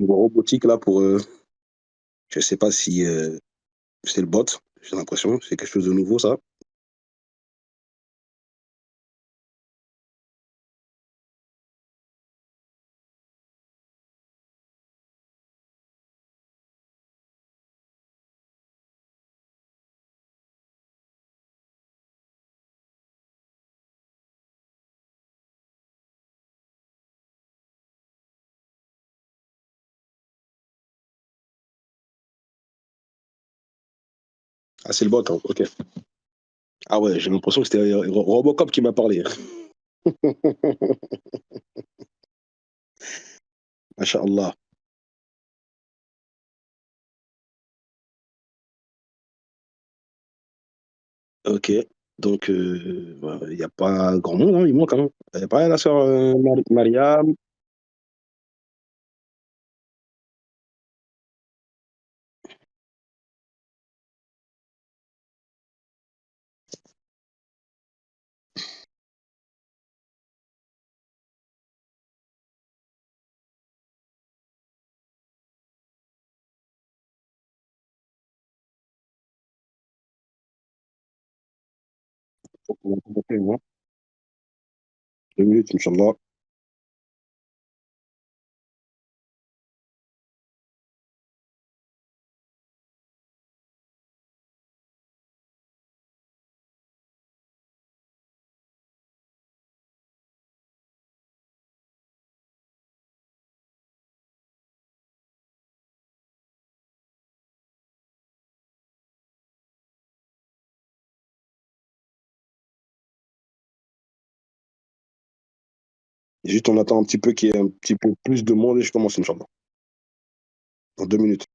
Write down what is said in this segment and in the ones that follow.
niveau robotique là pour, je sais pas si, c'est le bot, j'ai l'impression, c'est quelque chose de nouveau ça. Ah c'est le bot, hein, OK. Ah ouais, j'ai l'impression que c'était, Robocop qui m'a parlé. Masha'Allah. OK, donc bah, il y a pas grand monde, hein, il manque, hein. Il y a pas la sœur, Mariam? On va contacter, moi. 2 minutes, Inch'Allah. Juste on attend un petit peu qu'il y ait un petit peu plus de monde et je commence, Inch'Allah. Dans 2 minutes.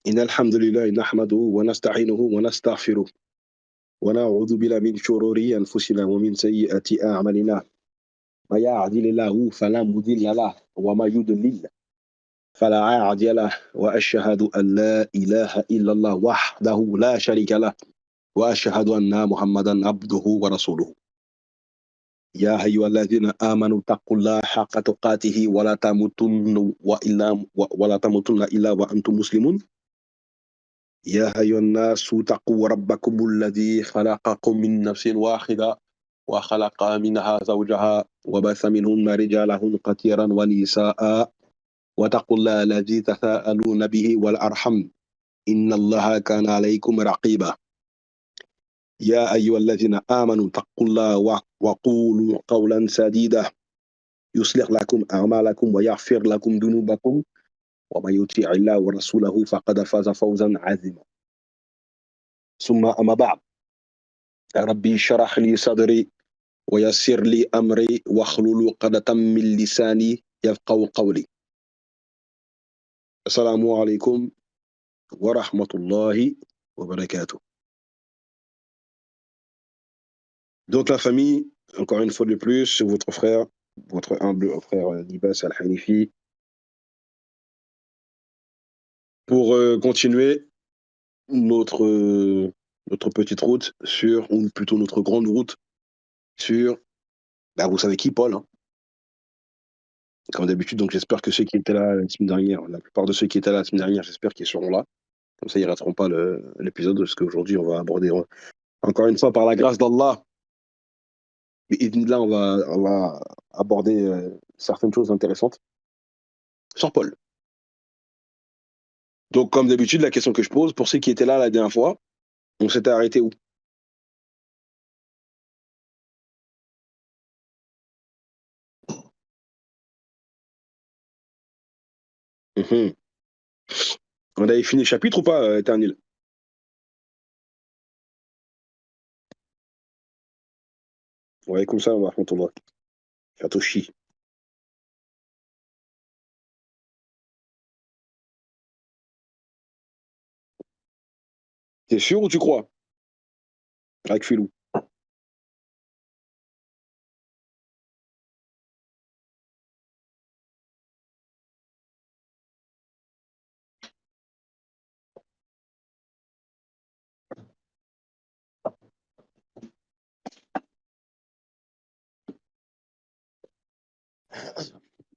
إن الحمد لله نحمده ونستعينه ونستغفره ونعوذ بالله من شرور أنفسنا ومن سيئات أعمالنا. من يهده الله فلا مضل له ومن يضلل فلا هادي له وأشهد أن لا إله إلا الله وحده لا شريك له وأشهد أن محمدا عبده ورسوله. يا أيها الذين آمنوا اتقوا الله حق تقاته ولا تموتن إلا وأنتم مسلمون. يا أيها الناس اتقوا ربكم الذي خلقكم من نفس واحدة وخلق منها زوجها وبث منهما رجالا كثيرا ونساء واتقوا الله الذي تساءلون به والأرحم إن الله كان عليكم رقيبا. يا أيها الذين آمنوا اتقوا الله وقولوا قولا سديدا يصلح لكم أعمالكم ويغفر لكم ذنوبكم ومن يطع الله ورسوله فقد فاز فوزا عظيما. ثم أما بعد، ربي اشرح لي صدري ويسر لي أمري واحلل عقدة من لساني يفقهوا قولي. السلام عليكم ورحمة الله وbarakatuh. Donc la famille, encore une fois de plus, votre frère, votre humble frère Libas Al-Hanifi, pour continuer notre, notre petite route sur, ou plutôt notre grande route sur, bah, vous savez qui, Paul, hein, comme d'habitude. Donc j'espère que ceux qui étaient là la semaine dernière, la plupart de ceux qui étaient là la semaine dernière, j'espère qu'ils seront là. Comme ça, ils ne rateront pas l'épisode, parce qu'aujourd'hui, on va aborder, encore une fois, par la grâce d'Allah, et là, on va aborder certaines choses intéressantes sur Paul. Donc, comme d'habitude, la question que je pose, pour ceux qui étaient là la dernière fois, on s'était arrêté où? Mhm. On avait fini le chapitre ou pas, Eternil? Ouais, comme ça, on va on va. Fatoshi. T'es sûr ou tu crois? Avec Filou.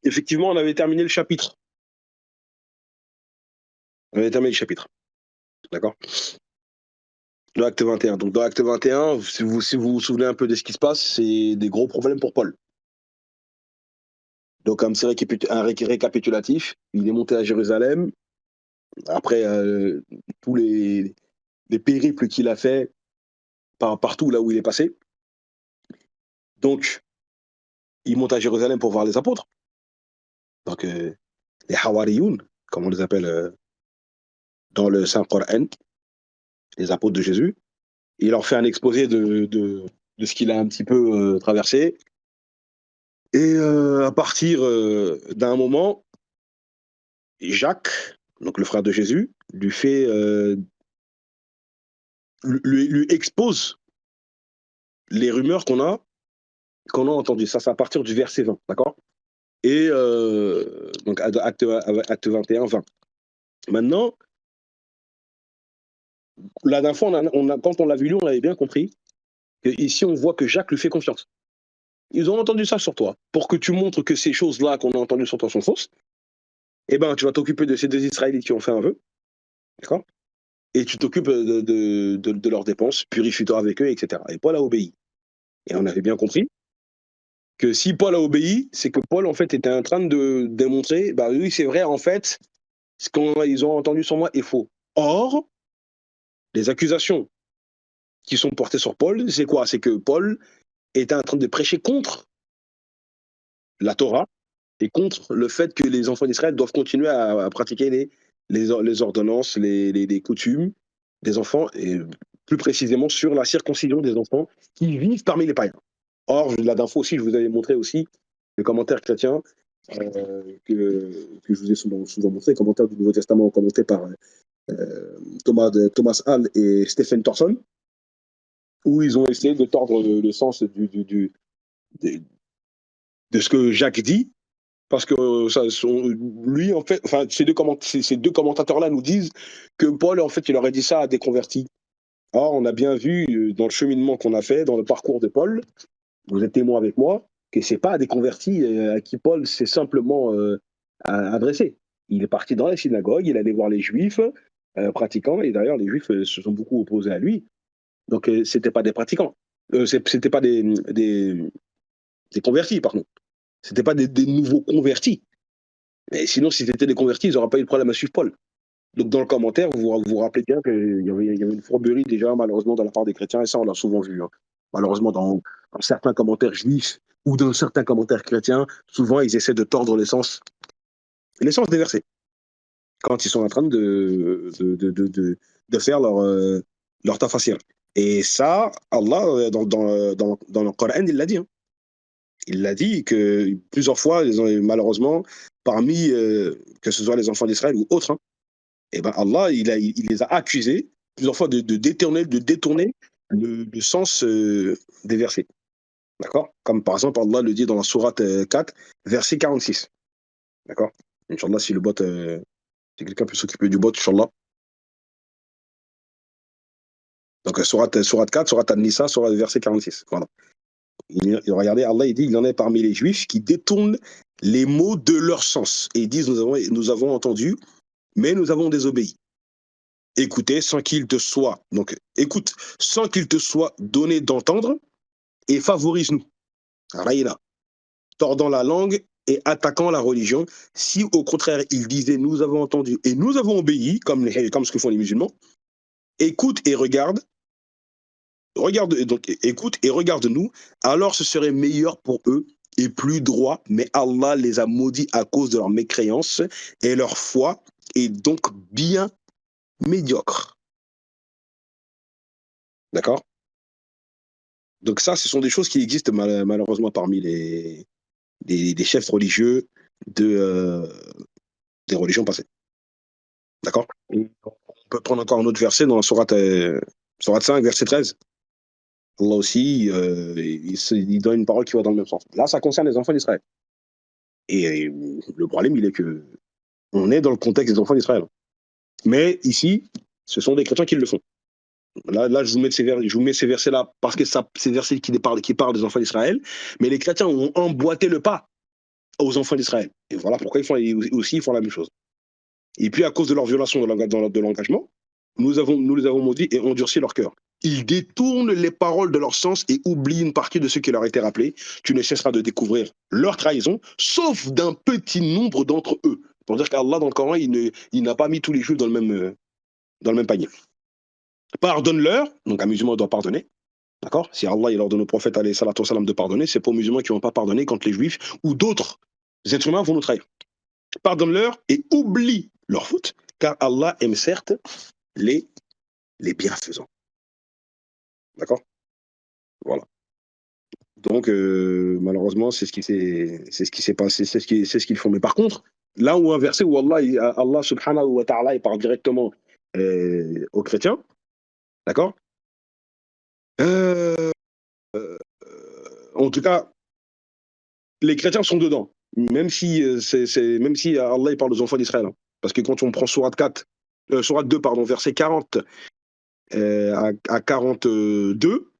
Effectivement, on avait terminé le chapitre. On avait terminé le chapitre. D'accord? De l'acte 21. Donc, dans l'acte 21, si vous vous souvenez un peu de ce qui se passe, c'est des gros problèmes pour Paul. Donc, comme c'est un récapitulatif, il est monté à Jérusalem. Après tous les périples qu'il a fait partout là où il est passé. Donc, il monte à Jérusalem pour voir les apôtres. Donc, les Hawariyoun, comme on les appelle dans le Saint-Coran, les apôtres de Jésus. Il leur fait un exposé de ce qu'il a un petit peu traversé. Et à partir d'un moment, Jacques, donc le frère de Jésus, lui fait, lui expose les rumeurs qu'on a entendues. Ça, c'est à partir du verset 20, d'accord? Et donc acte 21, 20. Maintenant, la dernière fois, quand on l'a vu lui, on avait bien compris que ici, on voit que Jacques lui fait confiance. Ils ont entendu ça sur toi. Pour que tu montres que ces choses-là qu'on a entendues sur toi sont fausses, eh ben, tu vas t'occuper de ces deux Israélites qui ont fait un vœu, d'accord? Et tu t'occupes de leurs dépenses, purifie-toi avec eux, etc. Et Paul a obéi. Et on avait bien compris que si Paul a obéi, c'est que Paul, en fait, était en train de démontrer, bah oui, c'est vrai, en fait, ce qu'ils ont entendu sur moi est faux. Or, les accusations qui sont portées sur Paul, c'est quoi? C'est que Paul était en train de prêcher contre la Torah et contre le fait que les enfants d'Israël doivent continuer à pratiquer les ordonnances, les coutumes des enfants, et plus précisément sur la circoncision des enfants qui vivent parmi les païens. Or, la dernière fois aussi, je vous avais montré aussi le commentaire chrétien que je vous ai souvent montré, le commentaire du Nouveau Testament commenté par Thomas Hall et Stephen Thorson, où ils ont essayé de tordre le sens de, de ce que Jacques dit, parce que lui, en fait, enfin, ces deux commentateurs-là nous disent que Paul, en fait, il aurait dit ça à des convertis. Or, on a bien vu dans le cheminement qu'on a fait, dans le parcours de Paul, vous êtes témoin avec moi, que c'est pas à des convertis à qui Paul s'est simplement adressé. Il est parti dans la synagogue, il allait voir les juifs pratiquants, et d'ailleurs, les juifs se sont beaucoup opposés à lui. Donc, c'était pas des pratiquants. C'était pas des convertis, pardon. C'était pas des nouveaux convertis. Mais sinon, si c'était des convertis, ils n'auraient pas eu de problème à suivre Paul. Donc, dans le commentaire, vous rappelez bien qu'il y avait une fourberie déjà, malheureusement, de la part des chrétiens, et ça, on l'a souvent vu. Hein. Malheureusement, dans certains commentaires juifs ou dans certains commentaires chrétiens, souvent, ils essaient de tordre l'essence des versets quand ils sont en train de faire leur tafsir. Et ça, Allah, dans le Coran, il l'a dit. Hein. Il l'a dit que plusieurs fois, malheureusement, parmi, que ce soit les enfants d'Israël ou autres, hein, et ben Allah, il les a accusés plusieurs fois de détourner le sens des versets. D'accord? Comme par exemple, Allah le dit dans la sourate 4, verset 46. D'accord? Inch'Allah, si le bot, si quelqu'un peut s'occuper du bot, Inch'Allah. Donc, sourate 4, sourate An-Nisa, sourate verset 46. Voilà. Regardez, Allah, il dit, il y en a parmi les Juifs qui détournent les mots de leur sens et ils disent, nous avons entendu, mais nous avons désobéi. Écoutez, sans qu'il te soit, donc, écoute, sans qu'il te soit donné d'entendre et favorise-nous. Raïla, tordant la langue et attaquant la religion. Si au contraire, ils disaient, nous avons entendu et nous avons obéi, comme ce que font les musulmans, écoute et regarde, donc écoute et regarde-nous, alors ce serait meilleur pour eux et plus droit, mais Allah les a maudits à cause de leur mécréance et leur foi est donc bien médiocre. D'accord? Donc ça, ce sont des choses qui existent malheureusement parmi des chefs religieux des religions passées. D'accord? On peut prendre encore un autre verset dans la sourate 5, verset 13. Allah aussi, il donne une parole qui va dans le même sens. Là, ça concerne les enfants d'Israël. Et le problème, il est que on est dans le contexte des enfants d'Israël. Mais ici, ce sont des chrétiens qui le font. Là, je vous mets ces versets-là parce que ces versets qui parlent des enfants d'Israël. Mais les chrétiens ont emboîté le pas aux enfants d'Israël. Et voilà pourquoi ils font la même chose. Et puis, à cause de leur violation de l'engagement, nous les avons maudits et endurci leur cœur. Ils détournent les paroles de leur sens et oublient une partie de ce qui leur a été rappelé. Tu ne cesseras de découvrir leur trahison, sauf d'un petit nombre d'entre eux. Pour dire qu'Allah, dans le Coran, il n'a pas mis tous les juifs dans le même panier. Pardonne-leur, donc un musulman doit pardonner. D'accord? Si Allah il ordonne au prophète alayhi salatu wassalam de pardonner, c'est pour les musulmans qui ne vont pas pardonner quand les juifs ou d'autres êtres humains vont nous trahir. Pardonne-leur et oublie leur faute, car Allah aime certes les bienfaisants. D'accord? Voilà. Donc, malheureusement, c'est ce qui s'est passé, c'est ce qu'ils font. Mais par contre, là où un verset où Allah subhanahu wa ta'ala, il parle directement aux chrétiens, d'accord? Euh, en tout cas, les chrétiens sont dedans, même si, même si Allah il parle aux enfants d'Israël. Hein. Parce que quand on prend Sourate 2, pardon, verset 40 à 42,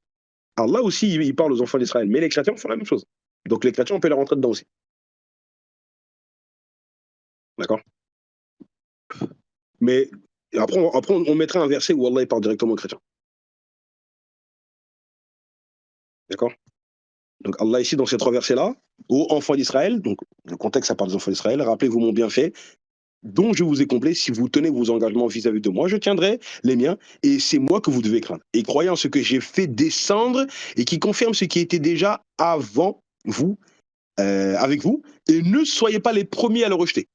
Allah aussi, il parle aux enfants d'Israël. Mais les chrétiens font la même chose. Donc les chrétiens, on peut les rentrer dedans aussi. D'accord? Mais après, on mettrait un verset où Allah il parle directement aux chrétiens. D'accord? Donc Allah ici, dans ces trois versets-là, aux enfants d'Israël, donc le contexte, ça parle des enfants d'Israël, rappelez-vous mon bienfait, dont je vous ai comblé, si vous tenez vos engagements vis-à-vis de moi, je tiendrai les miens, et c'est moi que vous devez craindre. Et croyez en ce que j'ai fait descendre, et qui confirme ce qui était déjà avant vous, avec vous, et ne soyez pas les premiers à le rejeter.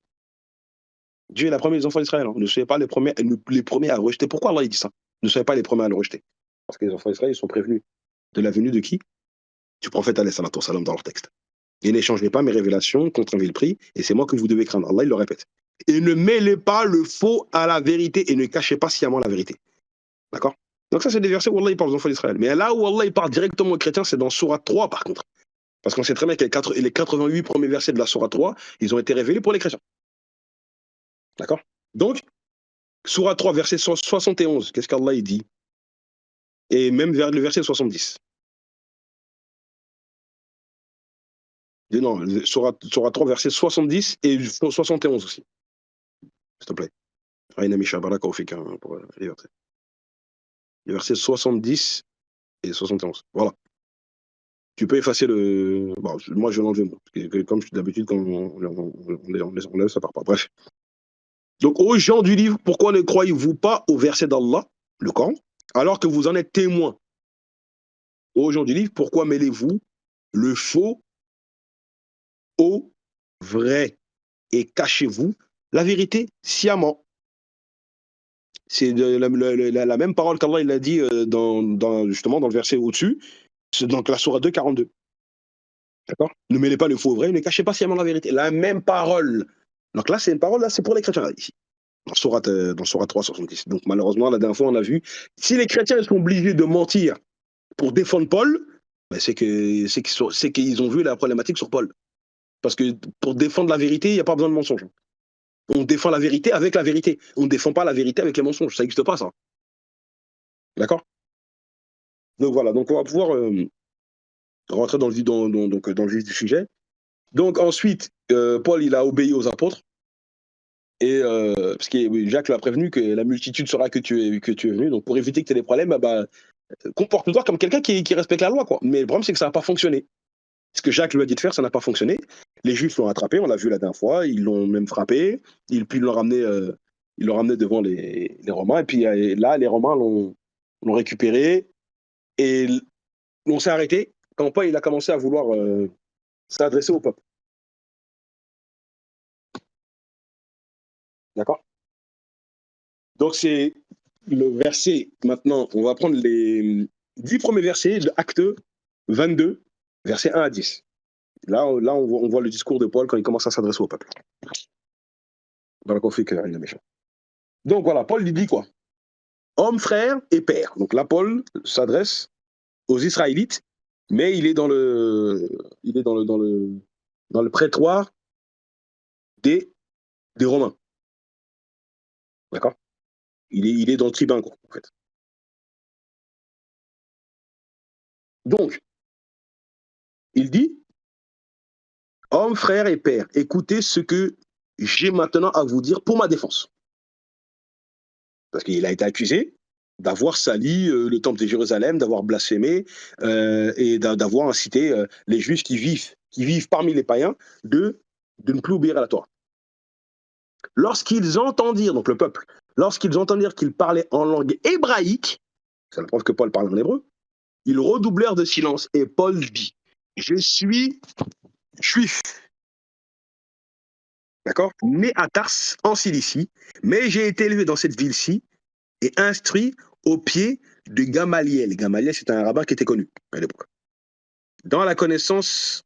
Dieu est la première des enfants d'Israël. Hein. Ne soyez pas les premiers à rejeter. Pourquoi Allah il dit ça? Ne soyez pas les premiers à le rejeter. Parce que les enfants d'Israël, ils sont prévenus de la venue de qui? Du prophète alayhi salatu wassalam dans leur texte. Et n'échangez pas mes révélations contre un vil prix, et c'est moi que vous devez craindre. Allah, il le répète. Et ne mêlez pas le faux à la vérité, et ne cachez pas sciemment la vérité. D'accord? Donc ça, c'est des versets où Allah il parle aux enfants d'Israël. Mais là où Allah il parle directement aux chrétiens, c'est dans Sourate 3, par contre. Parce qu'on sait très bien que les 88 premiers versets de la Sourate 3, ils ont été révélés pour les chrétiens. D'accord? Donc, Sourate 3, verset 71, qu'est-ce qu'Allah il dit? Et même vers le verset 70. Non, Sourate 3, verset 70 et 71 aussi. S'il te plaît. Aïna Misha Baraka Ofika pour les versets. Les versets 70 et 71. Voilà. Tu peux effacer le. Bon, moi, je vais l'enlever, moi. Parce que, comme d'habitude, quand on lève, ça part pas. Bref. Donc, aux gens du livre, pourquoi ne croyez-vous pas au verset d'Allah, le Coran, alors que vous en êtes témoins? Aux gens du livre, pourquoi mêlez-vous le faux au vrai et cachez-vous la vérité sciemment? C'est la même parole qu'Allah il a dit justement dans le verset au-dessus, c'est donc la sourate 2, 42. D'accord? Ne mêlez pas le faux au vrai, ne cachez pas sciemment la vérité. La même parole. Donc là, c'est une parole, là, c'est pour les chrétiens, là, ici. Dans sourate 3, 70. Donc malheureusement, la dernière fois, on a vu, si les chrétiens sont obligés de mentir pour défendre Paul, Ben, c'est qu'ils ont vu la problématique sur Paul. Parce que pour défendre la vérité, il n'y a pas besoin de mensonge. On défend la vérité avec la vérité. On ne défend pas la vérité avec les mensonges. Ça n'existe pas, ça. D'accord? Donc voilà, donc on va pouvoir rentrer dans le, dans le vif du sujet. Donc ensuite, Paul, il a obéi aux apôtres. Et parce que Jacques l'a prévenu que la multitude saura que tu es venu. Donc pour éviter que tu aies des problèmes, comporte-toi comme quelqu'un qui respecte la loi, quoi. Mais le problème, c'est que ça n'a pas fonctionné. Ce que Jacques lui a dit de faire, ça n'a pas fonctionné. Les Juifs l'ont attrapé, on l'a vu la dernière fois, ils l'ont même frappé, puis ils l'ont ramené devant les Romains, et puis là, les Romains l'ont récupéré, et on s'est arrêté quand Paul il a commencé à vouloir s'adresser au peuple. D'accord? Donc c'est le verset, maintenant, on va prendre les 10 premiers versets de Actes 22, versets 1 à 10. Là on voit le discours de Paul quand il commence à s'adresser au peuple. Dans le conflit que il est méchant. Donc voilà, Paul lui dit quoi? Homme, frère et père. Donc là, Paul s'adresse aux Israélites, mais il est dans le prétoire des Romains. D'accord? Il est dans le tribun, quoi, en fait. Donc, il dit, homme, frère et père, écoutez ce que j'ai maintenant à vous dire pour ma défense. Parce qu'il a été accusé d'avoir sali le temple de Jérusalem, d'avoir blasphémé et d'avoir incité les Juifs qui vivent parmi les païens de ne plus obéir à la Torah. Lorsqu'ils entendirent, donc le peuple, lorsqu'ils entendirent qu'il parlait en langue hébraïque, c'est la preuve que Paul parle en hébreu, ils redoublèrent de silence et Paul dit, je suis juif, d'accord, né à Tars en Cilicie, mais j'ai été élevé dans cette ville-ci et instruit au pied de Gamaliel. Gamaliel, c'est un rabbin qui était connu à l'époque. Dans la connaissance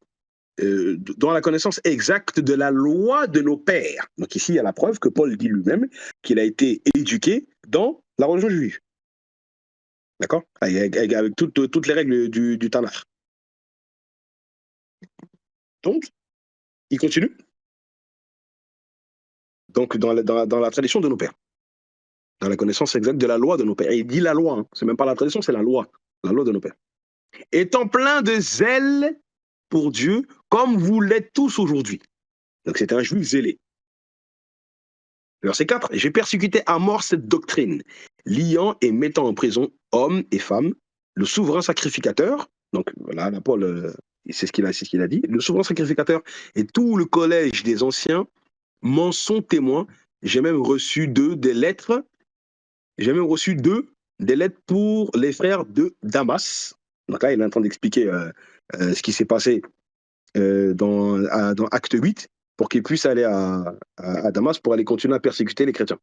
exacte de la loi de nos pères. Donc ici, il y a la preuve que Paul dit lui-même qu'il a été éduqué dans la religion juive. D'accord? Avec toutes les règles du Tanakh. Donc, il continue. Donc, dans la tradition de nos pères. Dans la connaissance exacte de la loi de nos pères. Et il dit la loi, hein. C'est même pas la tradition, c'est la loi. La loi de nos pères. Étant plein de zèle pour Dieu, comme vous l'êtes tous aujourd'hui. Donc, c'était un juif zélé. Verset 4. J'ai persécuté à mort cette doctrine, liant et mettant en prison hommes et femmes, le souverain sacrificateur. Donc, voilà, là, Paul, c'est ce qu'il a dit. Le souverain sacrificateur et tout le collège des anciens m'en sont témoins. J'ai même reçu d'eux des lettres. J'ai même reçu d'eux des lettres pour les frères de Damas. Donc là, il est en train d'expliquer ce qui s'est passé dans Acte 8 pour qu'ils puissent aller à Damas pour aller continuer à persécuter les chrétiens.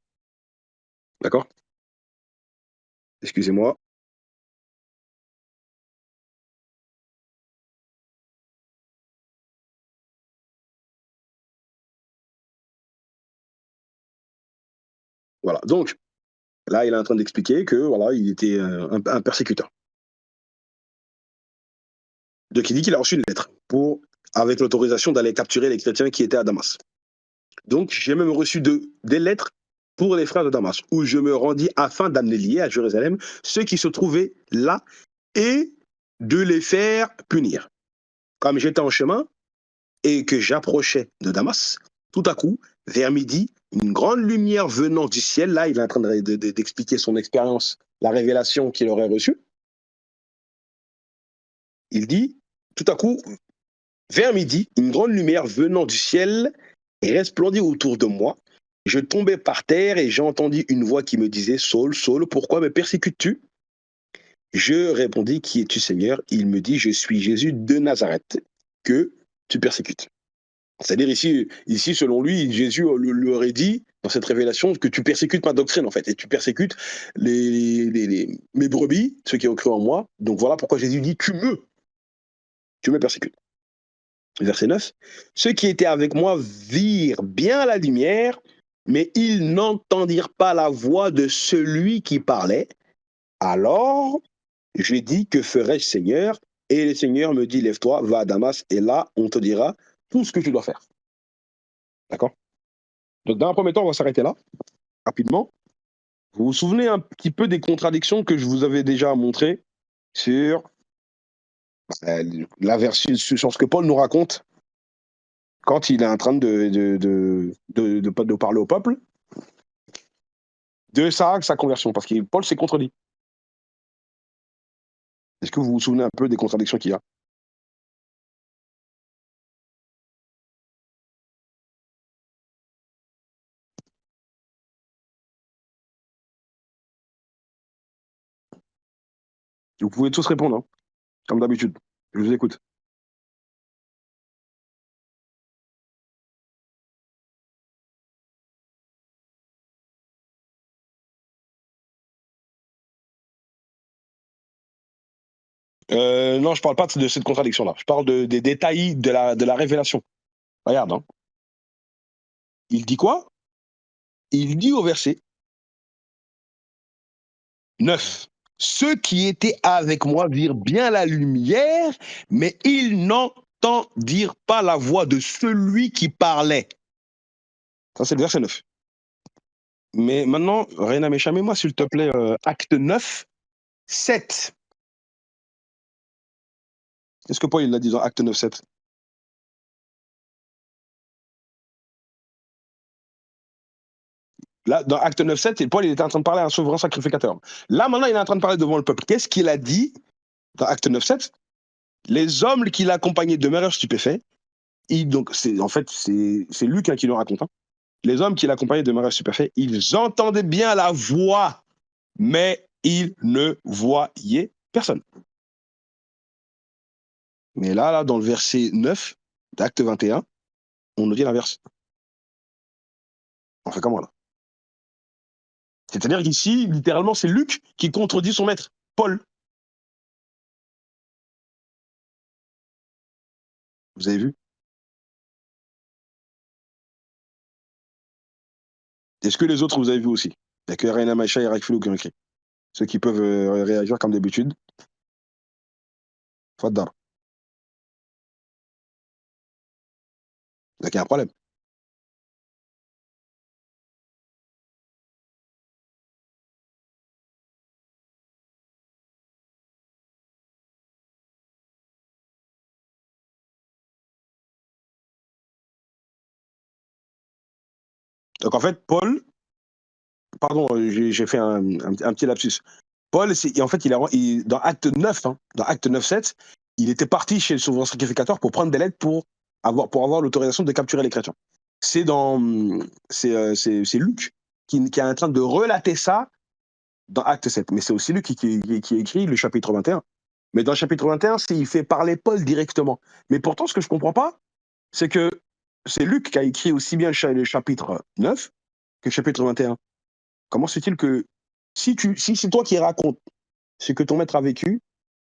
D'accord? Excusez-moi. Voilà. Donc, là, il est en train d'expliquer que voilà, il était un persécuteur. Donc, il dit qu'il a reçu une lettre avec l'autorisation d'aller capturer les chrétiens qui étaient à Damas. Donc, j'ai même reçu des lettres pour les frères de Damas, où je me rendis afin d'amener liés à Jérusalem ceux qui se trouvaient là et de les faire punir. Comme j'étais en chemin et que j'approchais de Damas, tout à coup, vers midi, une grande lumière venant du ciel, là, il est en train d'expliquer son expérience, la révélation qu'il aurait reçue. Il dit, tout à coup, vers midi, une grande lumière venant du ciel resplendit autour de moi. Je tombais par terre et j'ai entendu une voix qui me disait, Saul, Saul, pourquoi me persécutes-tu? Je répondis, qui es-tu, Seigneur? Il me dit, je suis Jésus de Nazareth, que tu persécutes. C'est-à-dire ici, selon lui, Jésus lui aurait dit, dans cette révélation, que tu persécutes ma doctrine, en fait, et tu persécutes mes brebis, ceux qui ont cru en moi. Donc voilà pourquoi Jésus dit, tu me persécutes. Verset 9. Ceux qui étaient avec moi virent bien la lumière, mais ils n'entendirent pas la voix de celui qui parlait. Alors, je dis, que ferai-je, Seigneur? Et le Seigneur me dit, lève-toi, va à Damas, et là, on te dira tout ce que tu dois faire. D'accord? Donc, dans un premier temps, on va s'arrêter là, rapidement. Vous vous souvenez un petit peu des contradictions que je vous avais déjà montrées sur la version, sur ce que Paul nous raconte quand il est en train de parler au peuple de sa conversion, parce que Paul s'est contredit. Est-ce que vous vous souvenez un peu des contradictions qu'il y a? Vous pouvez tous répondre, hein, comme d'habitude. Je vous écoute. Non, je parle pas de cette contradiction-là. Je parle des détails de la révélation. Regarde, hein. Il dit quoi? Il dit au verset 9. Ceux qui étaient avec moi virent bien la lumière, mais ils n'entendirent pas la voix de celui qui parlait. Ça, c'est le verset 9. Mais maintenant, Reina Mécham, moi, s'il te plaît, acte 9, 7. Qu'est-ce que Paul il l'a dit dans acte 9, 7? Là, dans acte 9, 7, Paul il était en train de parler à un souverain sacrificateur. Là, maintenant, il est en train de parler devant le peuple. Qu'est-ce qu'il a dit dans acte 9, 7? Les hommes qui l'accompagnaient demeurèrent stupéfaits. Donc, en fait, c'est Luc, hein, qui le raconte. Hein. Les hommes qui l'accompagnaient demeurèrent stupéfaits. Ils entendaient bien la voix, mais ils ne voyaient personne. Mais là, dans le verset 9 d'acte 21, on nous dit l'inverse. On fait comment là? C'est-à-dire qu'ici, littéralement, c'est Luc qui contredit son maître, Paul. Vous avez vu? Est-ce que les autres, vous avez vu aussi? Il n'y a que Reina Maïcha et Rakfilou qui ont écrit. Ceux qui peuvent réagir comme d'habitude. Faddar. Il y a un problème. Donc en fait, Paul, pardon, j'ai fait un petit lapsus. Paul, en fait, dans Acte 9, hein, dans Acte 9, 7, il était parti chez le souverain sacrificateur pour prendre des lettres pour avoir l'autorisation de capturer les chrétiens. C'est Luc qui est en train de relater ça dans Acte 7. Mais c'est aussi Luc qui écrit le chapitre 21. Mais dans le chapitre 21, il fait parler Paul directement. Mais pourtant, ce que je ne comprends pas, c'est que c'est Luc qui a écrit aussi bien le chapitre 9 que le chapitre 21. Comment se fait-il que si c'est toi qui racontes ce que ton maître a vécu,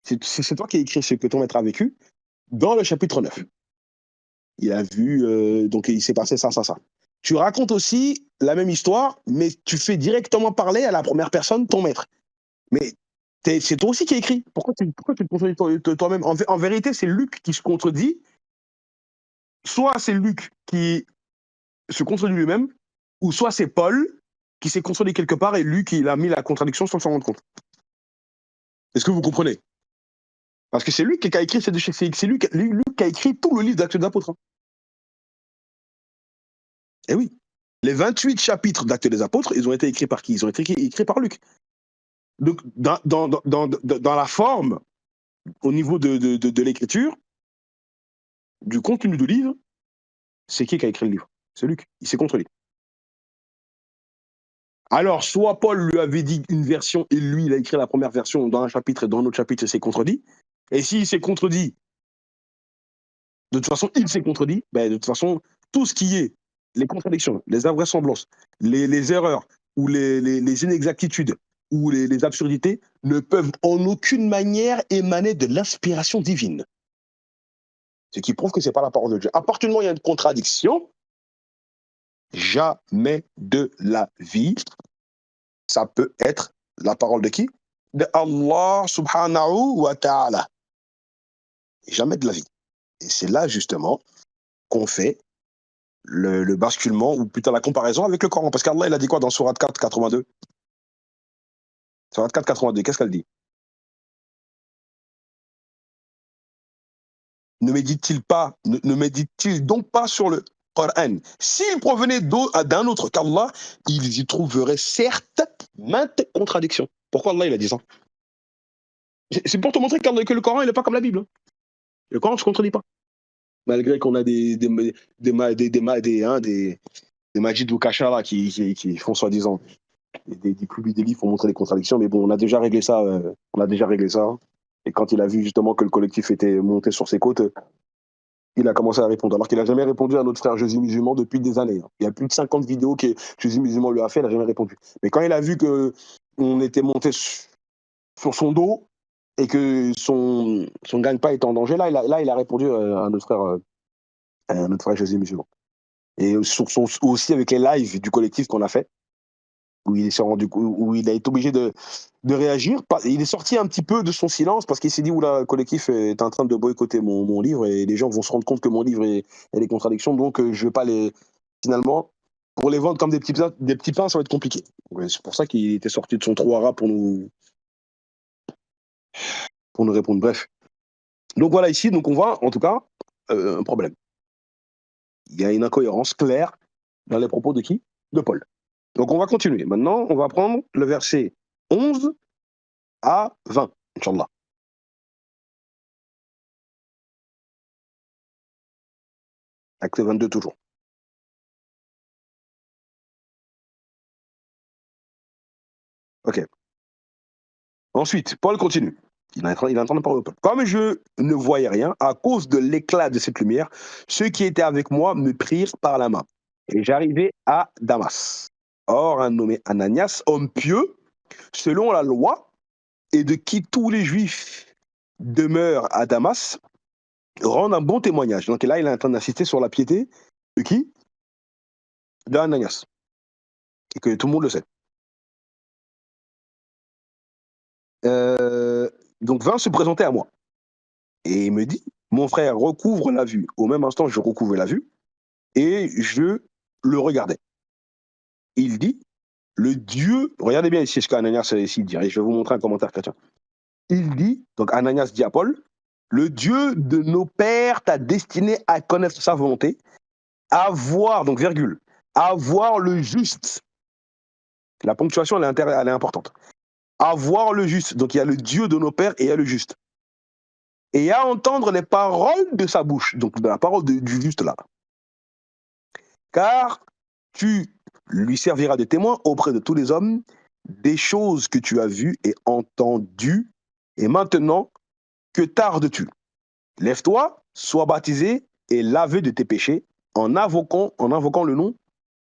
c'est toi qui as écrit ce que ton maître a vécu, dans le chapitre 9, il a vu, donc il s'est passé ça, ça, ça. Tu racontes aussi la même histoire, mais tu fais directement parler à la première personne ton maître. Mais c'est toi aussi qui as écrit. Pourquoi tu te contredis toi-même? En vérité, c'est Luc qui se contredit. Soit c'est Luc qui se contredit lui-même, ou soit c'est Paul qui s'est contredit quelque part et Luc il a mis la contradiction sans s'en rendre compte. Est-ce que vous comprenez? Parce que c'est lui qui a écrit, c'est lui qui a écrit tout le livre d'Actes des Apôtres. Hein. Eh oui. Les 28 chapitres d'Actes des Apôtres, ils ont été écrits par qui? Ils ont été écrits par Luc. Donc, dans la forme, au niveau de l'écriture, du contenu du livre, c'est qui a écrit le livre? C'est Luc. Il s'est contredit. Alors, soit Paul lui avait dit une version et lui, il a écrit la première version dans un chapitre et dans un autre chapitre, il s'est contredit. Et s'il s'est contredit, de toute façon, il s'est contredit, ben, de toute façon, tout ce qui est les contradictions, les invraisemblances, les erreurs ou les inexactitudes ou les absurdités ne peuvent en aucune manière émaner de l'inspiration divine. Ce qui prouve que ce n'est pas la parole de Dieu. À partir du moment où il y a une contradiction, jamais de la vie, ça peut être la parole de qui? De Allah subhanahu wa ta'ala. Jamais de la vie. Et c'est là, justement, qu'on fait le basculement, ou plutôt la comparaison avec le Coran. Parce qu'Allah, il a dit quoi dans Sourate 4, 82? Sourate 4, 82, qu'est-ce qu'elle dit? Ne médite-t-il donc pas sur le Coran? S'il provenait d'un autre qu'Allah, ils y trouveraient certes maintes contradictions. Pourquoi Allah, il a dit ça? C'est pour te montrer que le Coran, il n'est pas comme la Bible, hein. Le Coran ne se contredit pas. Malgré qu'on a des Majid ou Kacha là, qui font soi-disant des clubs des livres pour montrer les contradictions, mais bon, on a déjà réglé ça. Hein. Et quand il a vu justement que le collectif était monté sur ses côtes, il a commencé à répondre. Alors qu'il n'a jamais répondu à notre frère Jésus Musulman depuis des années, hein. Il y a plus de 50 vidéos que Jésus Musulman lui a fait, il n'a jamais répondu. Mais quand il a vu qu'on était monté sur son dos et que son gagne-pain était en danger, là, il a répondu à notre frère Jésus Musulman. Et aussi avec les lives du collectif qu'on a fait, où il a été obligé de réagir. Il est sorti un petit peu de son silence parce qu'il s'est dit, oula, le collectif est en train de boycotter mon livre et les gens vont se rendre compte que mon livre a des contradictions, donc je ne vais pas les... Finalement, pour les vendre comme des petits pains, ça va être compliqué. Ouais, c'est pour ça qu'il était sorti de son trou arabe pour nous répondre. Bref. Donc voilà, ici, donc on voit en tout cas un problème. Il y a une incohérence claire dans les propos de qui? De Paul. Donc on va continuer. Maintenant, on va prendre le verset 11 à 20, Inch'Allah. Acte 22 toujours. Ok. Ensuite, Paul continue. Il est en train de parler au peuple. Comme je ne voyais rien, à cause de l'éclat de cette lumière, ceux qui étaient avec moi me prirent par la main. Et j'arrivai à Damas. Or, un nommé Ananias, homme pieux, selon la loi, et de qui tous les Juifs demeurent à Damas, rendent un bon témoignage. Donc là, il est en train d'insister sur la piété de qui? De Ananias. Et que tout le monde le sait. Donc vint se présenter à moi. Et il me dit, mon frère recouvre la vue. Au même instant, je recouvrais la vue et je le regardais. Il dit, le Dieu, regardez bien ici ce qu'Ananias ici dit, et je vais vous montrer un commentaire chrétien. Il dit, donc Ananias dit à Paul, le Dieu de nos pères t'a destiné à connaître sa volonté, à voir, donc virgule, à voir le juste. La ponctuation, elle est importante. À voir le juste. Donc il y a le Dieu de nos pères et il y a le juste. Et à entendre les paroles de sa bouche, donc de la parole du juste là. Car tu lui serviras de témoin auprès de tous les hommes des choses que tu as vues et entendues. Et maintenant, que tardes-tu? Lève-toi, sois baptisé et lavé de tes péchés en invoquant le nom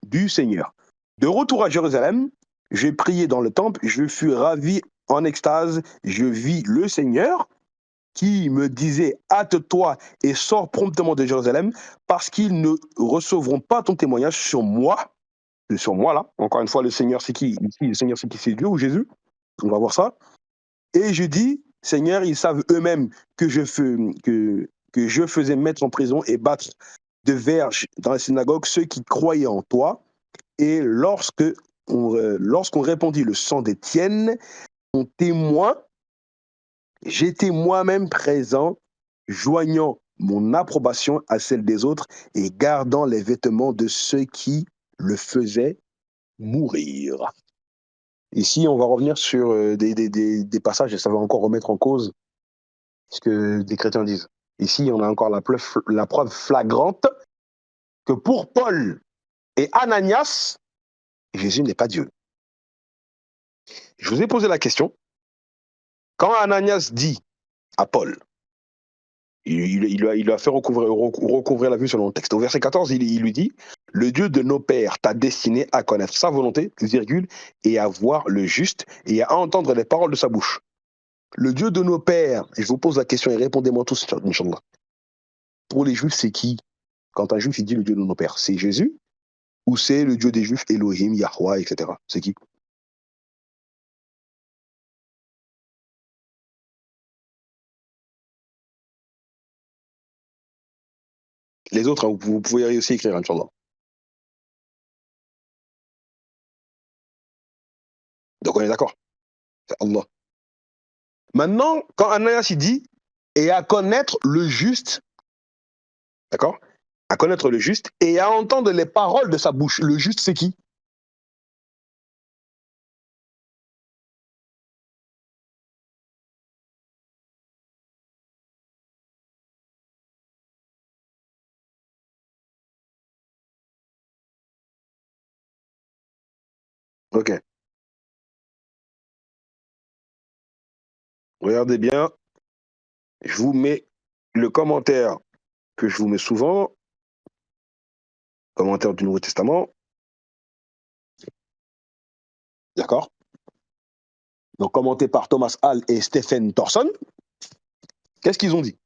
du Seigneur. De retour à Jérusalem, j'ai prié dans le temple, je fus ravi en extase, je vis le Seigneur qui me disait hâte-toi et sors promptement de Jérusalem parce qu'ils ne recevront pas ton témoignage sur moi là. Encore une fois, le Seigneur c'est qui? Ici, le Seigneur c'est qui? C'est Dieu ou Jésus? On va voir ça. Et je dis, Seigneur, ils savent eux-mêmes que je faisais mettre en prison et battre de verges dans la synagogue ceux qui croyaient en toi. Et lorsqu'on répandit le sang d'Étienne, mon témoin, j'étais moi-même présent, joignant mon approbation à celle des autres et gardant les vêtements de ceux qui le faisaient mourir. Ici, on va revenir sur des passages et ça va encore remettre en cause ce que des chrétiens disent. Ici, on a encore la preuve flagrante que pour Paul et Ananias, Jésus n'est pas Dieu. Je vous ai posé la question. Quand Ananias dit à Paul, il lui a fait recouvrir la vue selon le texte. Au verset 14, il lui dit, le Dieu de nos pères t'a destiné à connaître sa volonté, virgule, et à voir le juste, et à entendre les paroles de sa bouche. Le Dieu de nos pères, et je vous pose la question et répondez-moi tous, Inch'Allah. Pour les Juifs, c'est qui? Quand un Juif il dit le Dieu de nos pères, c'est Jésus ou c'est le Dieu des Juifs, Elohim, Yahweh, etc. C'est qui? Les autres, hein, vous pouvez aussi écrire, Inch'Allah. Donc on est d'accord. C'est Allah. Maintenant, quand Ananias il dit et à connaître le juste, d'accord? À connaître le juste et à entendre les paroles de sa bouche. Le juste, c'est qui? Ok. Regardez bien. Je vous mets le commentaire que je vous mets souvent, commentaire du Nouveau Testament, d'accord? Donc commenté par Thomas Hall et Stephen Thorson. Qu'est-ce qu'ils ont dit?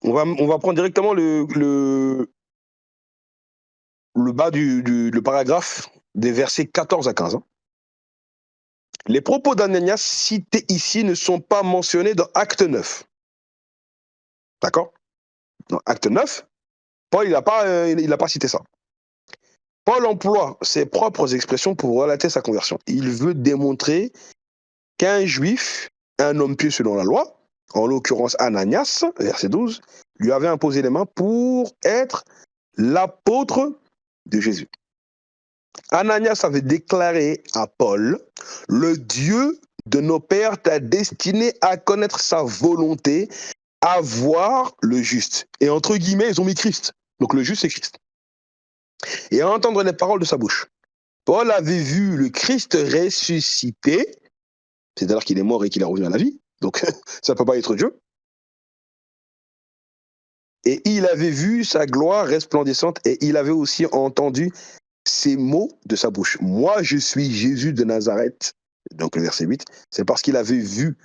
On va prendre directement le bas le paragraphe des versets 14 à 15. Hein. Les propos d'Ananias cités ici ne sont pas mentionnés dans Acte 9. D'accord? Dans Acte 9, Paul, il n'a pas cité ça. Paul emploie ses propres expressions pour relater sa conversion. Il veut démontrer qu'un juif, un homme pieux selon la loi, en l'occurrence Ananias, verset 12, lui avait imposé les mains pour être l'apôtre de Jésus. Ananias avait déclaré à Paul, le Dieu de nos pères t'a destiné à connaître sa volonté, à voir le juste. Et entre guillemets, ils ont mis Christ. Donc le juste, c'est Christ. Et à entendre les paroles de sa bouche. Paul avait vu le Christ ressuscité, c'est-à-dire qu'il est mort et qu'il est revenu à la vie, donc ça ne peut pas être Dieu. Et il avait vu sa gloire resplendissante et il avait aussi entendu ces mots de sa bouche. Moi, je suis Jésus de Nazareth, donc le verset 8, c'est parce qu'il avait vu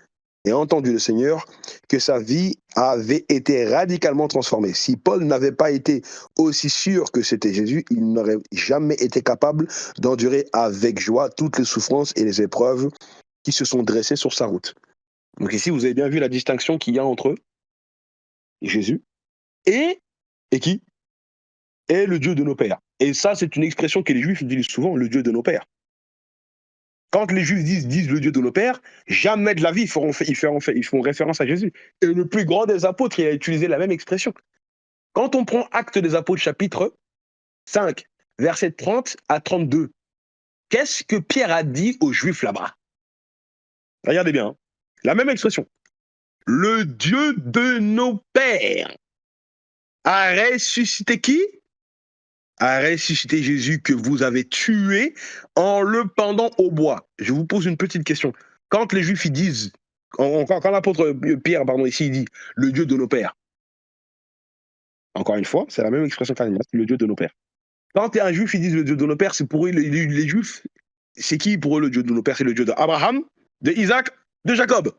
et entendu le Seigneur que sa vie avait été radicalement transformée. Si Paul n'avait pas été aussi sûr que c'était Jésus, il n'aurait jamais été capable d'endurer avec joie toutes les souffrances et les épreuves qui se sont dressées sur sa route. Donc ici, vous avez bien vu la distinction qu'il y a entre Jésus et qui? Et le Dieu de nos pères. Et ça, c'est une expression que les Juifs utilisent souvent, le Dieu de nos pères. Quand les Juifs disent le Dieu de nos pères, jamais de la vie ils font référence à Jésus. Et le plus grand des apôtres, il a utilisé la même expression. Quand on prend Actes des Apôtres, chapitre 5, versets 30 à 32, qu'est-ce que Pierre a dit aux Juifs là-bas? Regardez bien, hein. La même expression. Le Dieu de nos pères a ressuscité qui? A ressuscité Jésus que vous avez tué en le pendant au bois. Je vous pose une petite question. Quand les Juifs ils disent, quand l'apôtre Pierre, pardon, ici, il dit le Dieu de nos pères, encore une fois, c'est la même expression qu'Ananias, le Dieu de nos pères. Quand un Juif, ils disent le Dieu de nos pères, c'est pour eux, les Juifs, c'est qui pour eux le Dieu de nos pères? C'est le Dieu d'Abraham, de Isaac, de Jacob.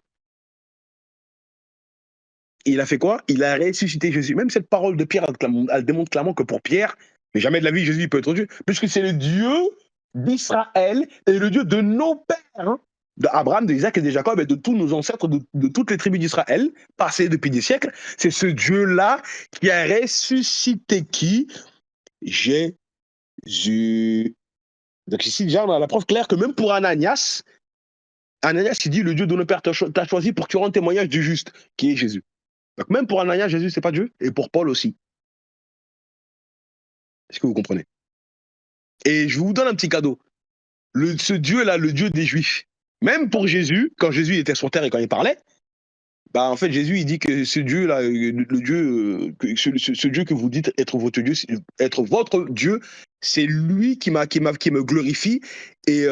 Et il a fait quoi? Il a ressuscité Jésus. Même cette parole de Pierre, elle démontre clairement que pour Pierre, mais jamais de la vie, Jésus il peut être Dieu, puisque c'est le Dieu d'Israël et le Dieu de nos pères, hein, d'Abraham, d'Isaac et de Jacob et de tous nos ancêtres, de toutes les tribus d'Israël, passées depuis des siècles. C'est ce Dieu-là qui a ressuscité qui? Jésus. Donc ici, déjà, on a la preuve claire que même pour Ananias, il dit le Dieu de nos pères t'a choisi pour que tu rendes témoignage du juste, qui est Jésus. Donc même pour Ananias, Jésus, c'est pas Dieu, et pour Paul aussi. Est-ce que vous comprenez? Et je vous donne un petit cadeau. Ce Dieu-là, le Dieu des Juifs, même pour Jésus, quand Jésus était sur terre et quand il parlait, bah en fait Jésus il dit que ce Dieu-là, le Dieu, ce Dieu que vous dites être votre Dieu, c'est lui qui me glorifie et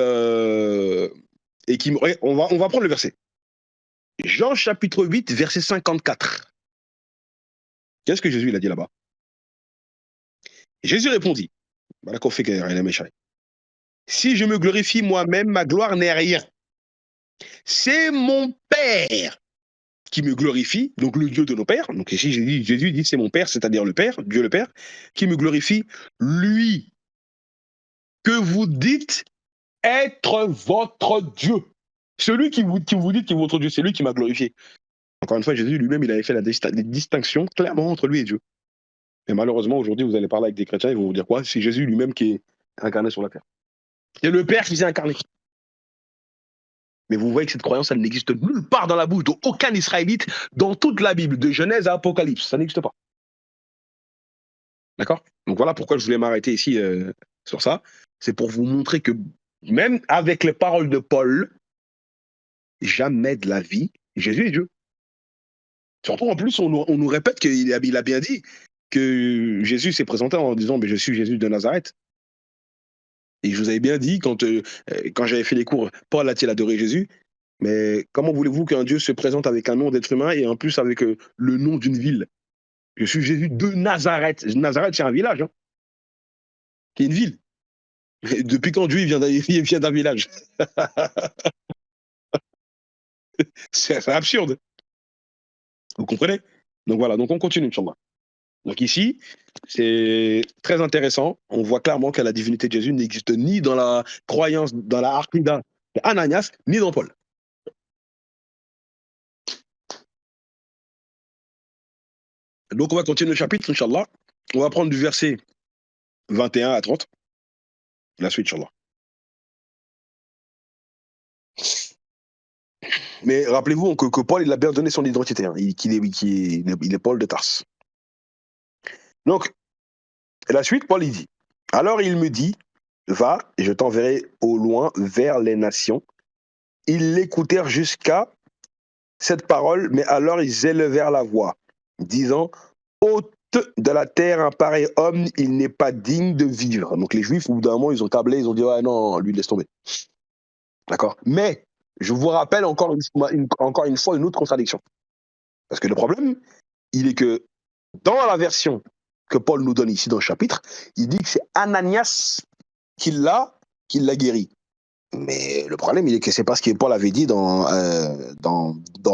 qui me. On va prendre le verset. Jean chapitre 8, verset 54. Qu'est-ce que Jésus il a dit là-bas? Jésus répondit, voilà qu'on fait si je me glorifie moi-même, ma gloire n'est rien. C'est mon Père qui me glorifie, donc le Dieu de nos pères. Donc ici, Jésus dit c'est mon Père, c'est-à-dire le Père, Dieu le Père, qui me glorifie, lui que vous dites être votre Dieu. Celui qui vous dit qu'il est votre Dieu, c'est lui qui m'a glorifié. Encore une fois, Jésus lui-même, il avait fait la distinction clairement entre lui et Dieu. Et malheureusement, aujourd'hui, vous allez parler avec des chrétiens, ils vont vous dire quoi? C'est Jésus lui-même qui est incarné sur la terre. C'est le Père qui s'est incarné. Mais vous voyez que cette croyance, elle n'existe nulle part dans la bouche d'aucun Israélite dans toute la Bible, de Genèse à Apocalypse. Ça n'existe pas. D'accord? Donc voilà pourquoi je voulais m'arrêter ici sur ça. C'est pour vous montrer que même avec les paroles de Paul, jamais de la vie, Jésus est Dieu. Surtout en plus, on nous répète qu'il a bien dit que Jésus s'est présenté en disant mais je suis Jésus de Nazareth. Et je vous avais bien dit, quand j'avais fait les cours, Paul a-t-il adoré Jésus? Mais comment voulez-vous qu'un Dieu se présente avec un nom d'être humain et en plus avec le nom d'une ville? Je suis Jésus de Nazareth. Nazareth, c'est un village, hein, qui est une ville. Depuis quand Dieu il vient d'un village? C'est absurde. Vous comprenez? Donc voilà, donc on continue, Inch'Allah. Donc ici, c'est très intéressant. On voit clairement que la divinité de Jésus n'existe ni dans la croyance, dans la Arquida d'Ananias, ni dans Paul. Donc on va continuer le chapitre, Inch'Allah. On va prendre du verset 21 à 30. La suite, Inch'Allah. Mais rappelez-vous que Paul, il a bien donné son identité. Hein, il est Paul de Tarse. Donc, la suite, Paul, il dit, alors il me dit, va, et je t'enverrai au loin vers les nations. Ils l'écoutèrent jusqu'à cette parole, mais alors ils élevèrent la voix, disant, ôte de la terre un pareil homme, il n'est pas digne de vivre. Donc les Juifs, au bout d'un moment, ils ont tablé, ils ont dit, ouais, non, lui, laisse tomber. D'accord? Mais, je vous rappelle encore une fois une autre contradiction. Parce que le problème, il est que dans la version que Paul nous donne ici dans le chapitre, il dit que c'est Ananias qui l'a guéri. Mais le problème, il est que c'est pas ce que Paul avait dit dans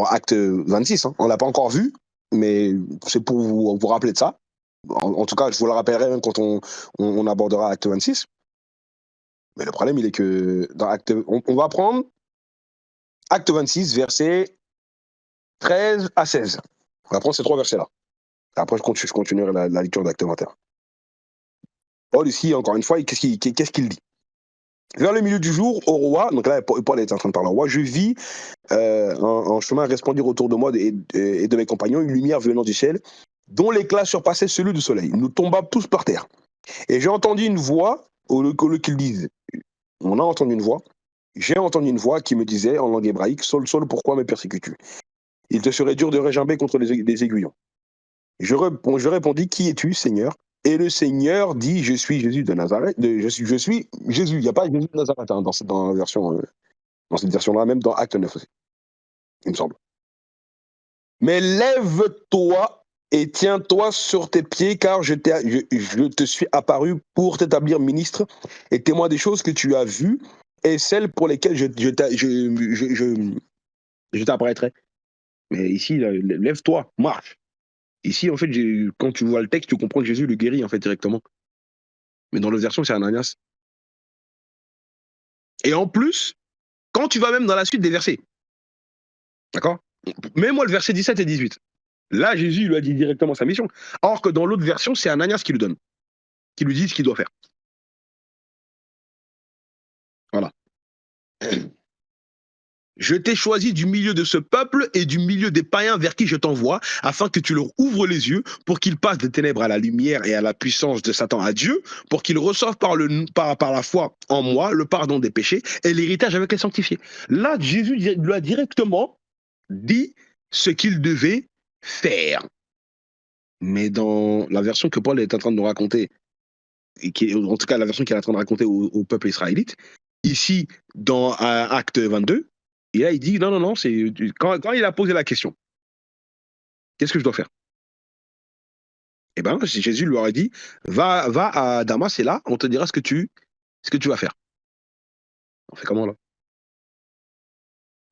Acte 26. Hein. On l'a pas encore vu, mais c'est pour vous rappeler de ça. En tout cas, je vous le rappellerai même quand on abordera Acte 26. Mais le problème, il est que dans Acte, on va prendre Acte 26, versets 13 à 16. On va prendre ces trois versets-là. Après, je continuerai la lecture d'Acte 21. Paul, ici, encore une fois, qu'est-ce qu'il dit? Vers le milieu du jour, au roi, donc là, Paul est en train de parler au roi, je vis un chemin resplendir autour de moi et de mes compagnons, une lumière venant du ciel, dont l'éclat surpassait celui du soleil. Nous tombâmes tous par terre. Et j'ai entendu une voix, au lieu qu'ils disent, on a entendu une voix, j'ai entendu une voix qui me disait en langue hébraïque, Saul, Saul, pourquoi me persécutes-tu? Il te serait dur de réjamber contre les aiguillons. Je répondis, qui es-tu, Seigneur? Et le Seigneur dit, je suis Jésus de Nazareth. Je suis Jésus. Il n'y a pas Jésus de Nazareth hein, dans la version, dans cette version-là, même dans Acte 9 aussi, il me semble. Mais lève-toi et tiens-toi sur tes pieds, car je te suis apparu pour t'établir ministre et témoin des choses que tu as vues et celles pour lesquelles je t'apparaîtrai. Mais ici, lève-toi, marche. Ici, en fait, quand tu vois le texte, tu comprends que Jésus le guérit en fait directement. Mais dans l'autre version, c'est Ananias. Et en plus, quand tu vas même dans la suite des versets, d'accord? Mets-moi le verset 17 et 18. Là, Jésus lui a dit directement sa mission. Or que dans l'autre version, c'est Ananias qui lui donne, qui lui dit ce qu'il doit faire. Voilà. Je t'ai choisi du milieu de ce peuple et du milieu des païens vers qui je t'envoie, afin que tu leur ouvres les yeux, pour qu'ils passent des ténèbres à la lumière et à la puissance de Satan à Dieu, pour qu'ils reçoivent par la foi en moi le pardon des péchés et l'héritage avec les sanctifiés. Là, Jésus lui a directement dit ce qu'il devait faire. Mais dans la version que Paul est en train de nous raconter, et en tout cas la version qu'il est en train de raconter au peuple israélite, ici, dans Acte 22, et là il dit, non, non, non, quand il a posé la question, qu'est-ce que je dois faire? Eh bien, Jésus lui aurait dit, va à Damas, et là, on te dira ce que tu vas faire. On fait comment là?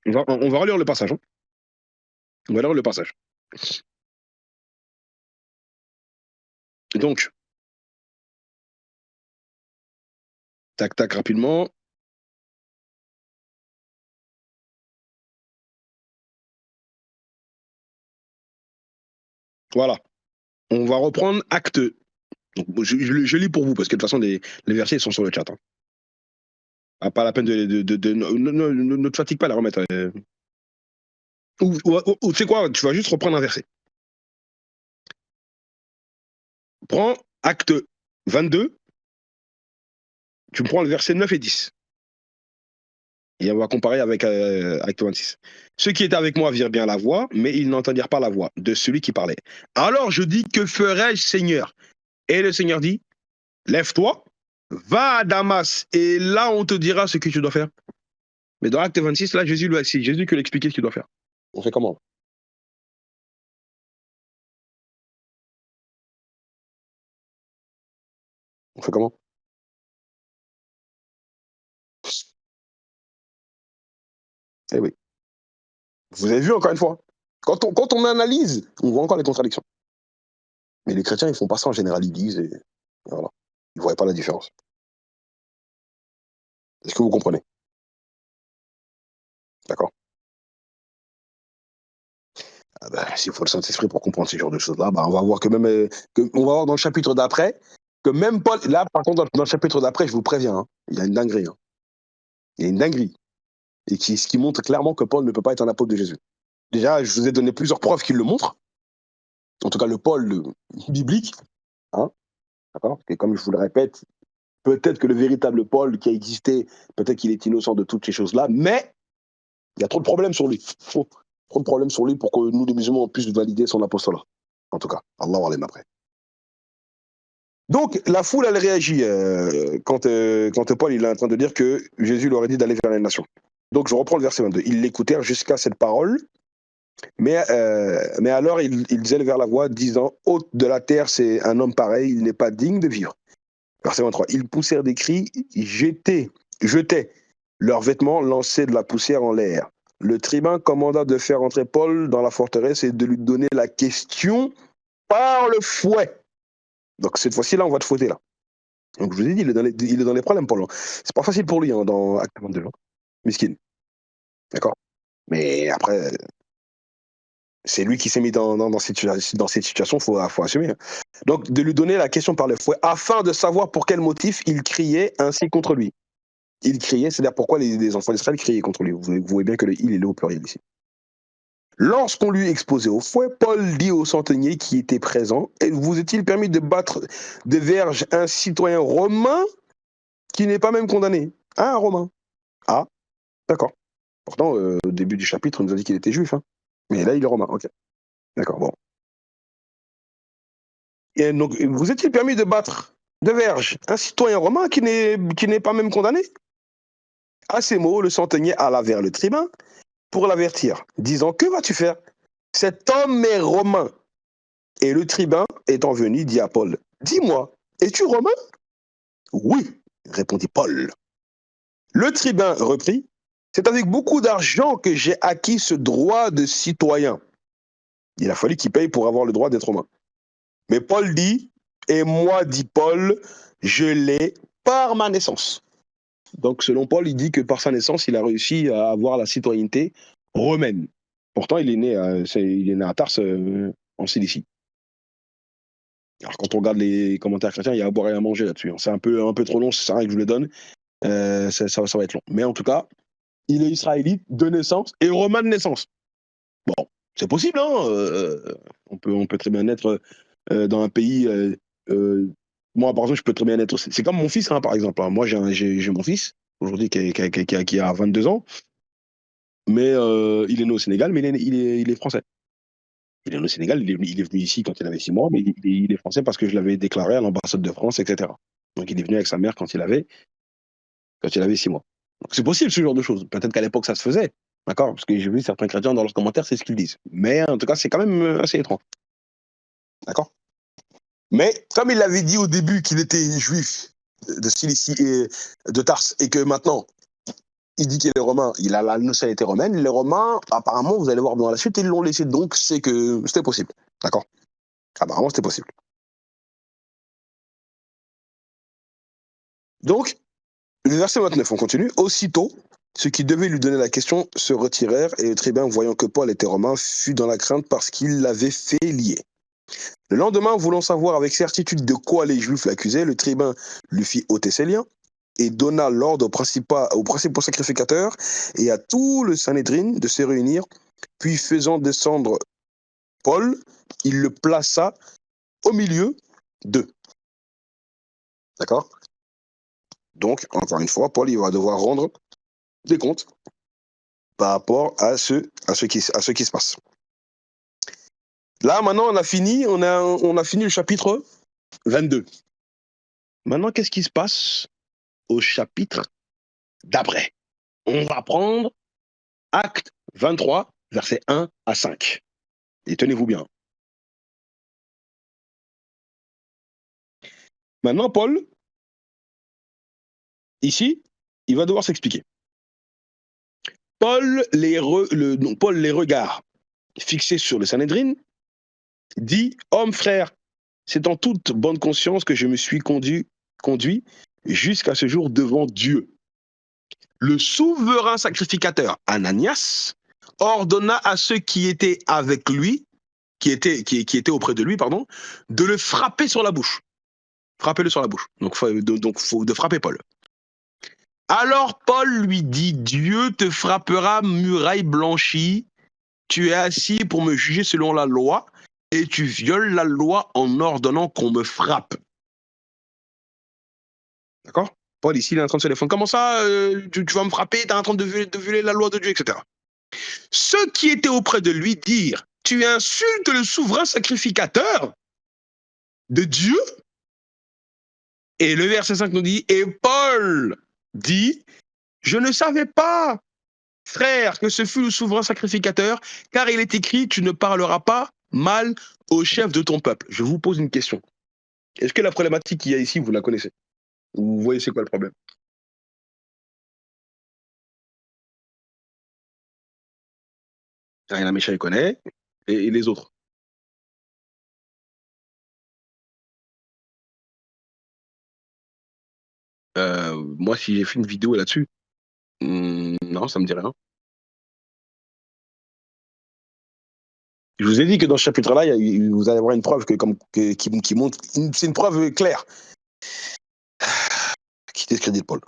On va relire le passage. Hein. On va lire le passage. Donc, tac, tac, rapidement. Voilà. On va reprendre acte. Donc, je lis pour vous, parce que de toute façon, les versets sont sur le chat. Hein. Ah, pas la peine ne te fatigue pas à la remettre. Ou tu sais quoi, tu vas juste reprendre un verset. Prends acte 22, tu me prends le verset 9 et 10. Et on va comparer avec acte 26. Ceux qui étaient avec moi virent bien la voix, mais ils n'entendirent pas la voix de celui qui parlait. Alors je dis, que ferai-je, Seigneur? Et le Seigneur dit, lève-toi, va à Damas, et là on te dira ce que tu dois faire. Mais dans acte 26, là, c'est Jésus qui lui expliquait ce qu'il doit faire. On fait comment? On fait comment? Eh oui. Vous avez vu encore une fois? Quand on analyse, on voit encore les contradictions. Mais les chrétiens, ils font pas ça en général, ils disent et voilà. Ils ne voient pas la différence. Est-ce que vous comprenez? D'accord? Ah ben, s'il faut le Saint-Esprit pour comprendre ce genre de choses-là, on va voir on va voir dans le chapitre d'après, que même Paul, là par contre dans le chapitre d'après, je vous préviens, hein, il y a une dinguerie. Hein. Il y a une dinguerie. Et ce qui montre clairement que Paul ne peut pas être un apôtre de Jésus. Déjà, je vous ai donné plusieurs preuves qui le montrent. En tout cas, le Paul biblique. Hein, d'accord? Et comme je vous le répète, peut-être que le véritable Paul qui a existé, peut-être qu'il est innocent de toutes ces choses-là, mais il y a trop de problèmes sur lui. Trop de problèmes sur lui pour que nous, les musulmans, puissions valider son apostolat. En tout cas, Allah va après. Donc, la foule, elle réagit quand Paul il est en train de dire que Jésus leur a dit d'aller vers les nations. Donc, je reprends le verset 22. Ils l'écoutèrent jusqu'à cette parole, mais alors ils élevèrent la voix, disant, hôte de la terre, c'est un homme pareil, il n'est pas digne de vivre. Verset 23. Ils poussèrent des cris, jetaient leurs vêtements, lançaient de la poussière en l'air. Le tribun commanda de faire entrer Paul dans la forteresse et de lui donner la question par le fouet. Donc cette fois-ci, là, on va te fouetter, là. Donc je vous ai dit, il est dans les problèmes, Paul. C'est pas facile pour lui, hein, dans Acte 22. Hein. Miskin. D'accord? Mais après, c'est lui qui s'est mis dans cette situation, faut assumer. Hein. Donc de lui donner la question par le fouet, afin de savoir pour quel motif il criait ainsi contre lui. Il criait, c'est-à-dire pourquoi les enfants d'Israël criaient contre lui. Vous voyez bien que le il est là au pluriel ici. Lorsqu'on lui exposait au fouet, Paul dit au centenier qui était présent, vous est-il permis de battre de verge un citoyen romain qui n'est pas même condamné? Ah, un romain. Ah, d'accord. Pourtant, au début du chapitre, on nous a dit qu'il était juif. Hein. Mais là, il est romain. Ok. D'accord, bon. Et donc, vous est-il permis de battre de verge un citoyen romain qui n'est pas même condamné? À ces mots, le centenier alla vers le tribun pour l'avertir, disant, que vas-tu faire? Cet homme est romain. Et le tribun étant venu, dit à Paul, dis-moi, es-tu romain? Oui, répondit Paul. Le tribun reprit, c'est avec beaucoup d'argent que j'ai acquis ce droit de citoyen. Il a fallu qu'il paye pour avoir le droit d'être romain. Mais Paul dit, et moi, dit Paul, je l'ai par ma naissance. Donc selon Paul, il dit que par sa naissance, il a réussi à avoir la citoyenneté romaine. Pourtant, il est né à Tars, en Cilicie. Alors quand on regarde les commentaires chrétiens, il y a à boire et à manger là-dessus. Hein. C'est un peu trop long, c'est vrai que je vous le donne. Ça va être long. Mais en tout cas, il est israélite de naissance et romain de naissance. Bon, c'est possible, hein. On peut très bien être dans un pays. Moi, par exemple, je peux très bien être. C'est comme mon fils, hein, par exemple. Hein. Moi, j'ai mon fils aujourd'hui qui a 22 ans, mais il est né au Sénégal, mais il est français. Il est né au Sénégal, il est venu ici quand il avait 6 mois, mais il est français parce que je l'avais déclaré à l'ambassade de France, etc. Donc il est venu avec sa mère quand il avait 6 mois. Donc c'est possible ce genre de choses. Peut-être qu'à l'époque ça se faisait, d'accord? Parce que j'ai vu certains chrétiens dans leurs commentaires, c'est ce qu'ils disent. Mais en tout cas, c'est quand même assez étrange. D'accord? Mais comme il avait dit au début qu'il était juif de Cilicie et de Tarse, et que maintenant il dit qu'il est romain, il a la nationalité romaine, les Romains, apparemment, vous allez voir dans la suite, ils l'ont laissé. Donc c'est que c'était possible. D'accord? Apparemment, c'était possible. Donc, le verset 29, on continue. Aussitôt, ceux qui devaient lui donner la question se retirèrent, et le tribun, voyant que Paul était romain, fut dans la crainte parce qu'il l'avait fait lier. Le lendemain, voulant savoir avec certitude de quoi les Juifs l'accusaient, le tribun lui fit ôter ses liens et donna l'ordre aux principaux sacrificateurs et à tout le Sanhédrin de se réunir. Puis, faisant descendre Paul, il le plaça au milieu d'eux. D'accord? Donc, encore une fois, Paul, il va devoir rendre des comptes par rapport à ce qui se passe. Là, maintenant, on a fini le chapitre 22. Maintenant, qu'est-ce qui se passe au chapitre d'après? On va prendre Acte 23, versets 1 à 5. Et tenez-vous bien. Maintenant, Paul, ici, il va devoir s'expliquer. Paul les regards fixés sur le Sanhédrin, dit: Homme frère, c'est en toute bonne conscience que je me suis conduit jusqu'à ce jour devant Dieu. Le souverain sacrificateur Ananias ordonna à ceux qui étaient avec lui, qui étaient auprès de lui, pardon, de le frapper sur la bouche. Frappez-le sur la bouche. Donc, faut de frapper Paul. Alors Paul lui dit: Dieu te frappera, muraille blanchie. Tu es assis pour me juger selon la loi, et tu violes la loi en ordonnant qu'on me frappe. D'accord? Paul, ici, il est en train de se défendre. Comment ça, tu vas me frapper, tu es en train de violer la loi de Dieu, etc. Ceux qui étaient auprès de lui dirent: Tu insultes le souverain sacrificateur de Dieu? Et le verset 5 nous dit: Et Paul dit: Je ne savais pas, frère, que ce fut le souverain sacrificateur, car il est écrit: Tu ne parleras pas mal au chef de ton peuple. Je vous pose une question. Est-ce que la problématique qu'il y a ici, vous la connaissez? Vous voyez c'est quoi le problème? La Mécha, il connaît. Et les autres? Moi, si j'ai fait une vidéo là-dessus, non, ça me dit rien. Je vous ai dit que dans ce chapitre-là, vous allez avoir une preuve qui montre. C'est une preuve claire qui discrédite Paul.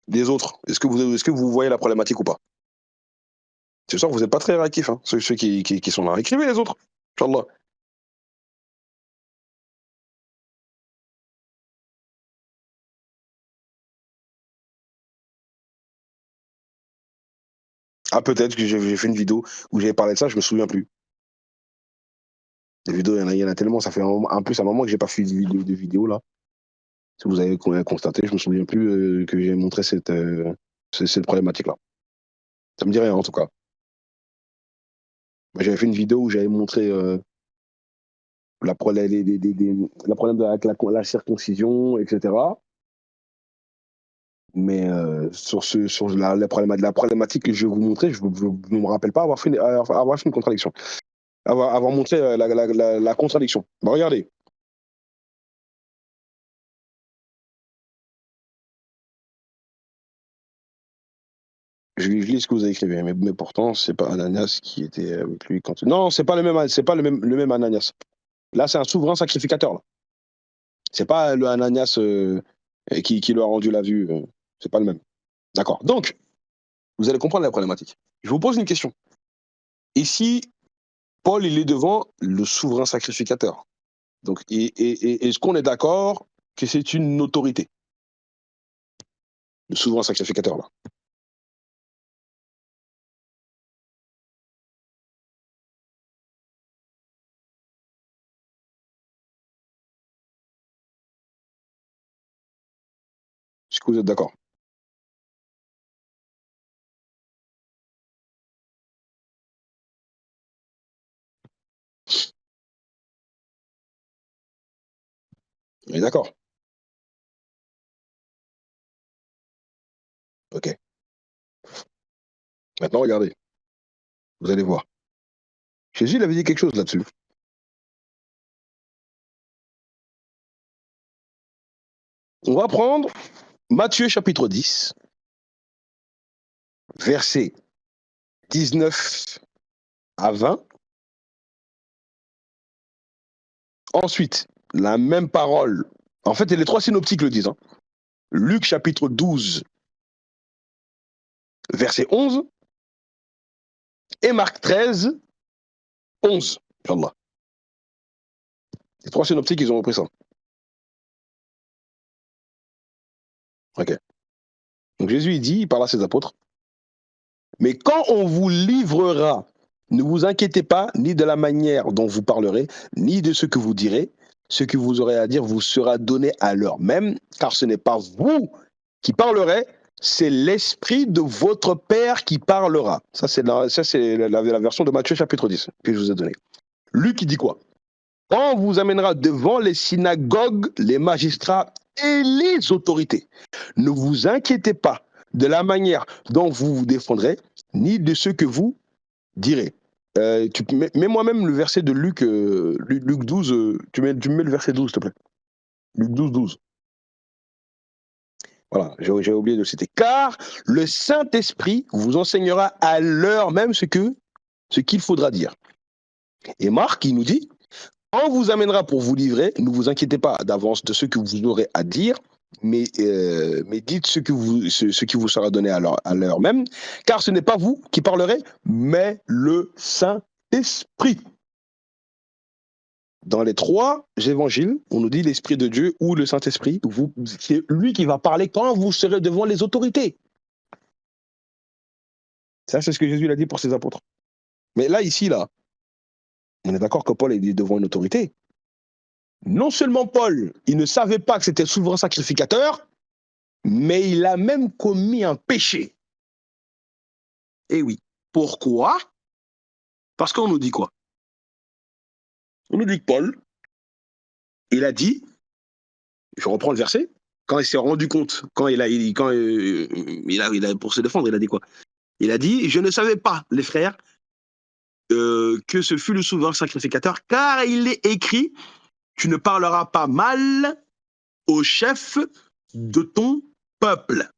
Les autres, est-ce que vous voyez la problématique ou pas? C'est sûr que vous n'êtes pas très réactifs, hein, ceux qui sont là. Écrivez les autres, Inch'Allah. Ah, peut-être que j'ai fait une vidéo où j'avais parlé de ça, je me souviens plus. Les vidéos, il y en a tellement, ça fait en plus un moment que j'ai pas fait de vidéo là. Si vous avez constaté, je me souviens plus que j'ai montré cette problématique-là. Ça me dit rien en tout cas. J'avais fait une vidéo où j'avais montré la problème avec la circoncision, etc. Mais sur la problématique que je vais vous montrer, je ne me rappelle pas avoir fait une contradiction. Avoir montré la contradiction. Bon, regardez. Je lis ce que vous avez écrit, mais pourtant, c'est pas Ananias qui était avec lui quand. Non, c'est pas le même Ananias. Là, c'est un souverain sacrificateur. Là. C'est pas le Ananias qui lui a rendu la vue. C'est pas le même. D'accord. Donc, vous allez comprendre la problématique. Je vous pose une question. Ici, Paul, il est devant le souverain sacrificateur. Donc, est-ce qu'on est d'accord que c'est une autorité, le souverain sacrificateur là? Est-ce que vous êtes d'accord? On est d'accord. Ok. Maintenant, regardez. Vous allez voir. Jésus, il avait dit quelque chose là-dessus. On va prendre Matthieu chapitre 10, versets 19 à 20. Ensuite, la même parole. En fait, et les trois synoptiques le disent. Hein. Luc chapitre 12, verset 11, et Marc 13, 11. Inch'Allah. Les trois synoptiques, ils ont repris ça. Ok. Donc Jésus, il dit, il parle à ses apôtres, mais quand on vous livrera, ne vous inquiétez pas ni de la manière dont vous parlerez, ni de ce que vous direz. Ce que vous aurez à dire vous sera donné à l'heure même, car ce n'est pas vous qui parlerez, c'est l'Esprit de votre Père qui parlera. Ça, c'est la version de Matthieu chapitre 10 que je vous ai donnée. Luc, il dit quoi? Quand on vous amènera devant les synagogues, les magistrats et les autorités, ne vous inquiétez pas de la manière dont vous vous défendrez, ni de ce que vous direz. Mets-moi même le verset de Luc, Luc 12, tu me mets le verset 12, s'il te plaît. Luc 12, 12. Voilà, j'ai oublié de le citer. Car le Saint-Esprit vous enseignera à l'heure même ce qu'il faudra dire. Et Marc, il nous dit, on vous amènera pour vous livrer, ne vous inquiétez pas d'avance de ce que vous aurez à dire, mais dites ce qui vous sera donné à l'heure même, car ce n'est pas vous qui parlerez, mais le Saint-Esprit. Dans les trois évangiles, on nous dit l'Esprit de Dieu ou le Saint-Esprit, c'est lui qui va parler quand vous serez devant les autorités. Ça, c'est ce que Jésus a dit pour ses apôtres. Mais là, ici, on est d'accord que Paul est devant une autorité. Non seulement Paul, il ne savait pas que c'était le souverain sacrificateur, mais il a même commis un péché. Eh oui. Pourquoi? Parce qu'on nous dit quoi? On nous dit que Paul, il a dit, je reprends le verset, quand il s'est rendu compte, quand il a pour se défendre, il a dit quoi? Il a dit, je ne savais pas, les frères, que ce fut le souverain sacrificateur, car il est écrit, tu ne parleras pas mal au chef de ton peuple.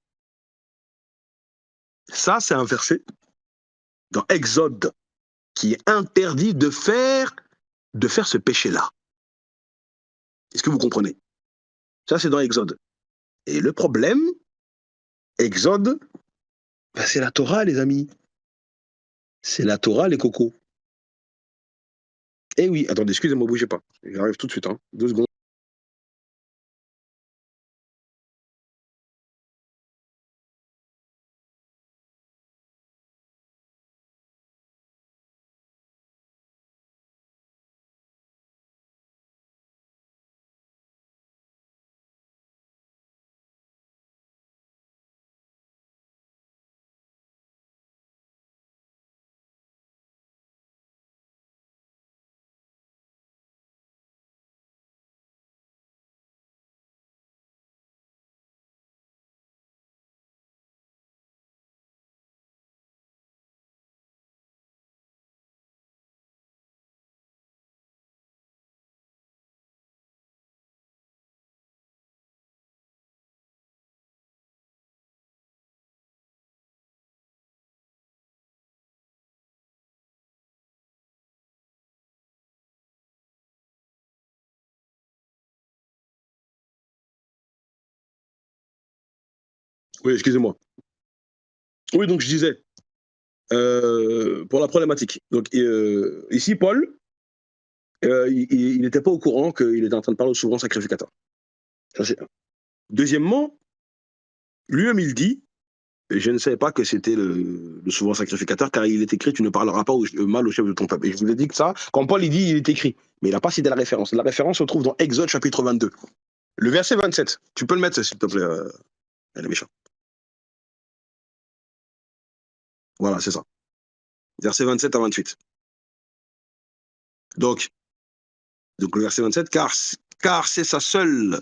Ça, c'est un verset dans Exode qui est interdit de faire ce péché-là. Est-ce que vous comprenez? Ça, c'est dans Exode. Et le problème, Exode, c'est la Torah, les amis. C'est la Torah, les cocos. Eh oui, attendez, excusez-moi, bougez pas. J'arrive tout de suite, 2 secondes. Oui, excusez-moi. Oui, donc je disais, pour la problématique. Donc ici, Paul, il n'était pas au courant qu'il était en train de parler au souverain sacrificateur. Ça, c'est un. Deuxièmement, lui-même, il dit, je ne savais pas que c'était le souverain sacrificateur, car il est écrit, tu ne parleras pas mal au chef de ton peuple. Et je vous ai dit que ça, quand Paul il dit, il est écrit. Mais il n'a pas cité la référence. La référence se trouve dans Exode chapitre 22. Le verset 27. Tu peux le mettre, s'il te plaît, elle est méchante. Voilà, c'est ça. Verset 27 à 28. Donc le verset 27, car c'est sa seule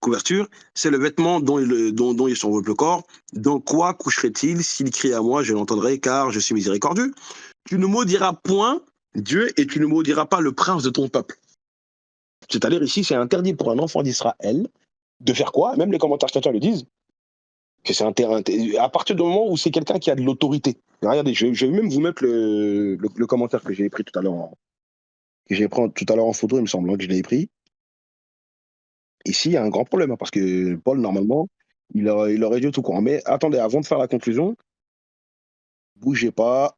couverture, c'est le vêtement dont il s'enveloppe le corps. Dans quoi coucherait-il? S'il crie à moi, je l'entendrai, car je suis miséricordieux. Tu ne maudiras point Dieu et tu ne maudiras pas le prince de ton peuple. C'est-à-dire ici, c'est interdit pour un enfant d'Israël de faire quoi? Même les commentaires chrétiens le disent, que c'est à partir du moment où c'est quelqu'un qui a de l'autorité. Regardez, je vais même vous mettre le commentaire que j'ai pris tout à l'heure que j'ai pris tout à l'heure en photo, il me semble, hein, que je l'ai pris. Ici, il y a un grand problème, hein, parce que Paul, normalement, il aurait dû tout courant. Mais attendez, avant de faire la conclusion, bougez pas.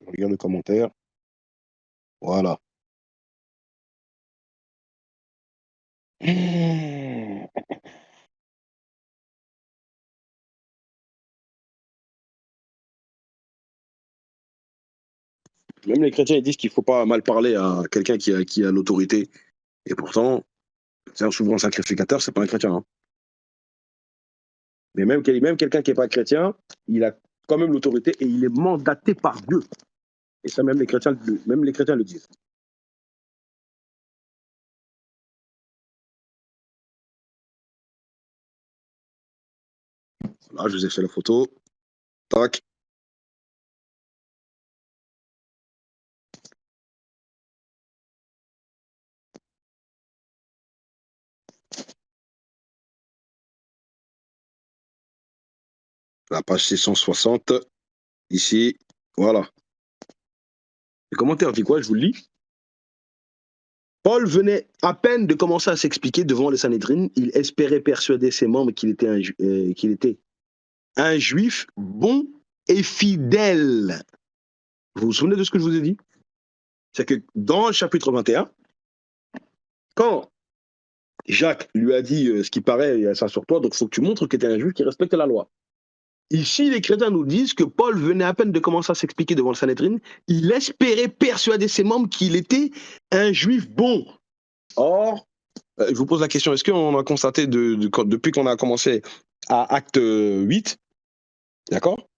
Regarde le commentaire. Voilà. Même les chrétiens, ils disent qu'il ne faut pas mal parler à quelqu'un qui a l'autorité. Et pourtant, c'est un souverain sacrificateur, c'est pas un chrétien, hein. Mais même quelqu'un qui n'est pas chrétien, il a quand même l'autorité et il est mandaté par Dieu. Et ça, même les chrétiens le disent. Là, je vous ai fait la photo. Tac. La page 660. Ici. Voilà. Le commentaire dit quoi? Je vous le lis. Paul venait à peine de commencer à s'expliquer devant le Sanhédrin. Il espérait persuader ses membres qu'il était un juif bon et fidèle. Vous vous souvenez de ce que je vous ai dit? C'est que dans le chapitre 21, quand Jacques lui a dit ce qui paraît, il y a ça sur toi, donc il faut que tu montres que tu es un juif qui respecte la loi. Ici, les chrétiens nous disent que Paul venait à peine de commencer à s'expliquer devant le Sanhédrin. Il espérait persuader ses membres qu'il était un juif bon. Or, je vous pose la question, est-ce qu'on a constaté depuis qu'on a commencé à acte 8, d'accord,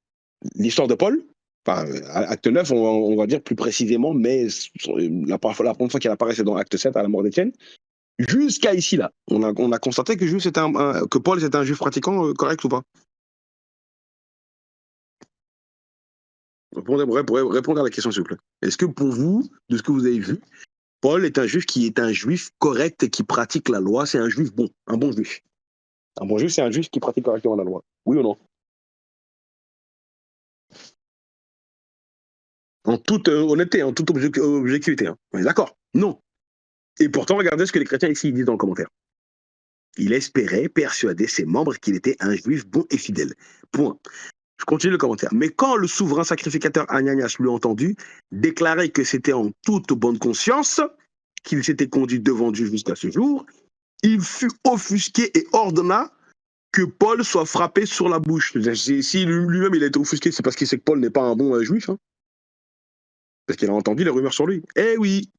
l'histoire de Paul, enfin, acte 9, on va dire plus précisément, mais la première fois qu'il apparaît, c'est dans acte 7, à la mort d'Étienne, jusqu'à ici, là, on a constaté que Paul était un juif pratiquant, correct ou pas? Répondez à la question, s'il vous plaît. Est-ce que pour vous, de ce que vous avez vu, Paul est un juif qui est un juif correct et qui pratique la loi, c'est un juif bon, un bon juif? Un bon juif, c'est un juif qui pratique correctement la loi. Oui ou non? En toute honnêteté, en toute objectivité. Hein. On est d'accord? Non. Et pourtant, regardez ce que les chrétiens ici disent dans le commentaire. Il espérait persuader ses membres qu'il était un juif bon et fidèle. Point. Je continue le commentaire. Mais quand le souverain sacrificateur Ananias lui entendu déclarer que c'était en toute bonne conscience qu'il s'était conduit devant Dieu jusqu'à ce jour, il fut offusqué et ordonna que Paul soit frappé sur la bouche. Si lui-même il a été offusqué, c'est parce qu'il sait que Paul n'est pas un bon juif, hein, parce qu'il a entendu les rumeurs sur lui. Eh oui.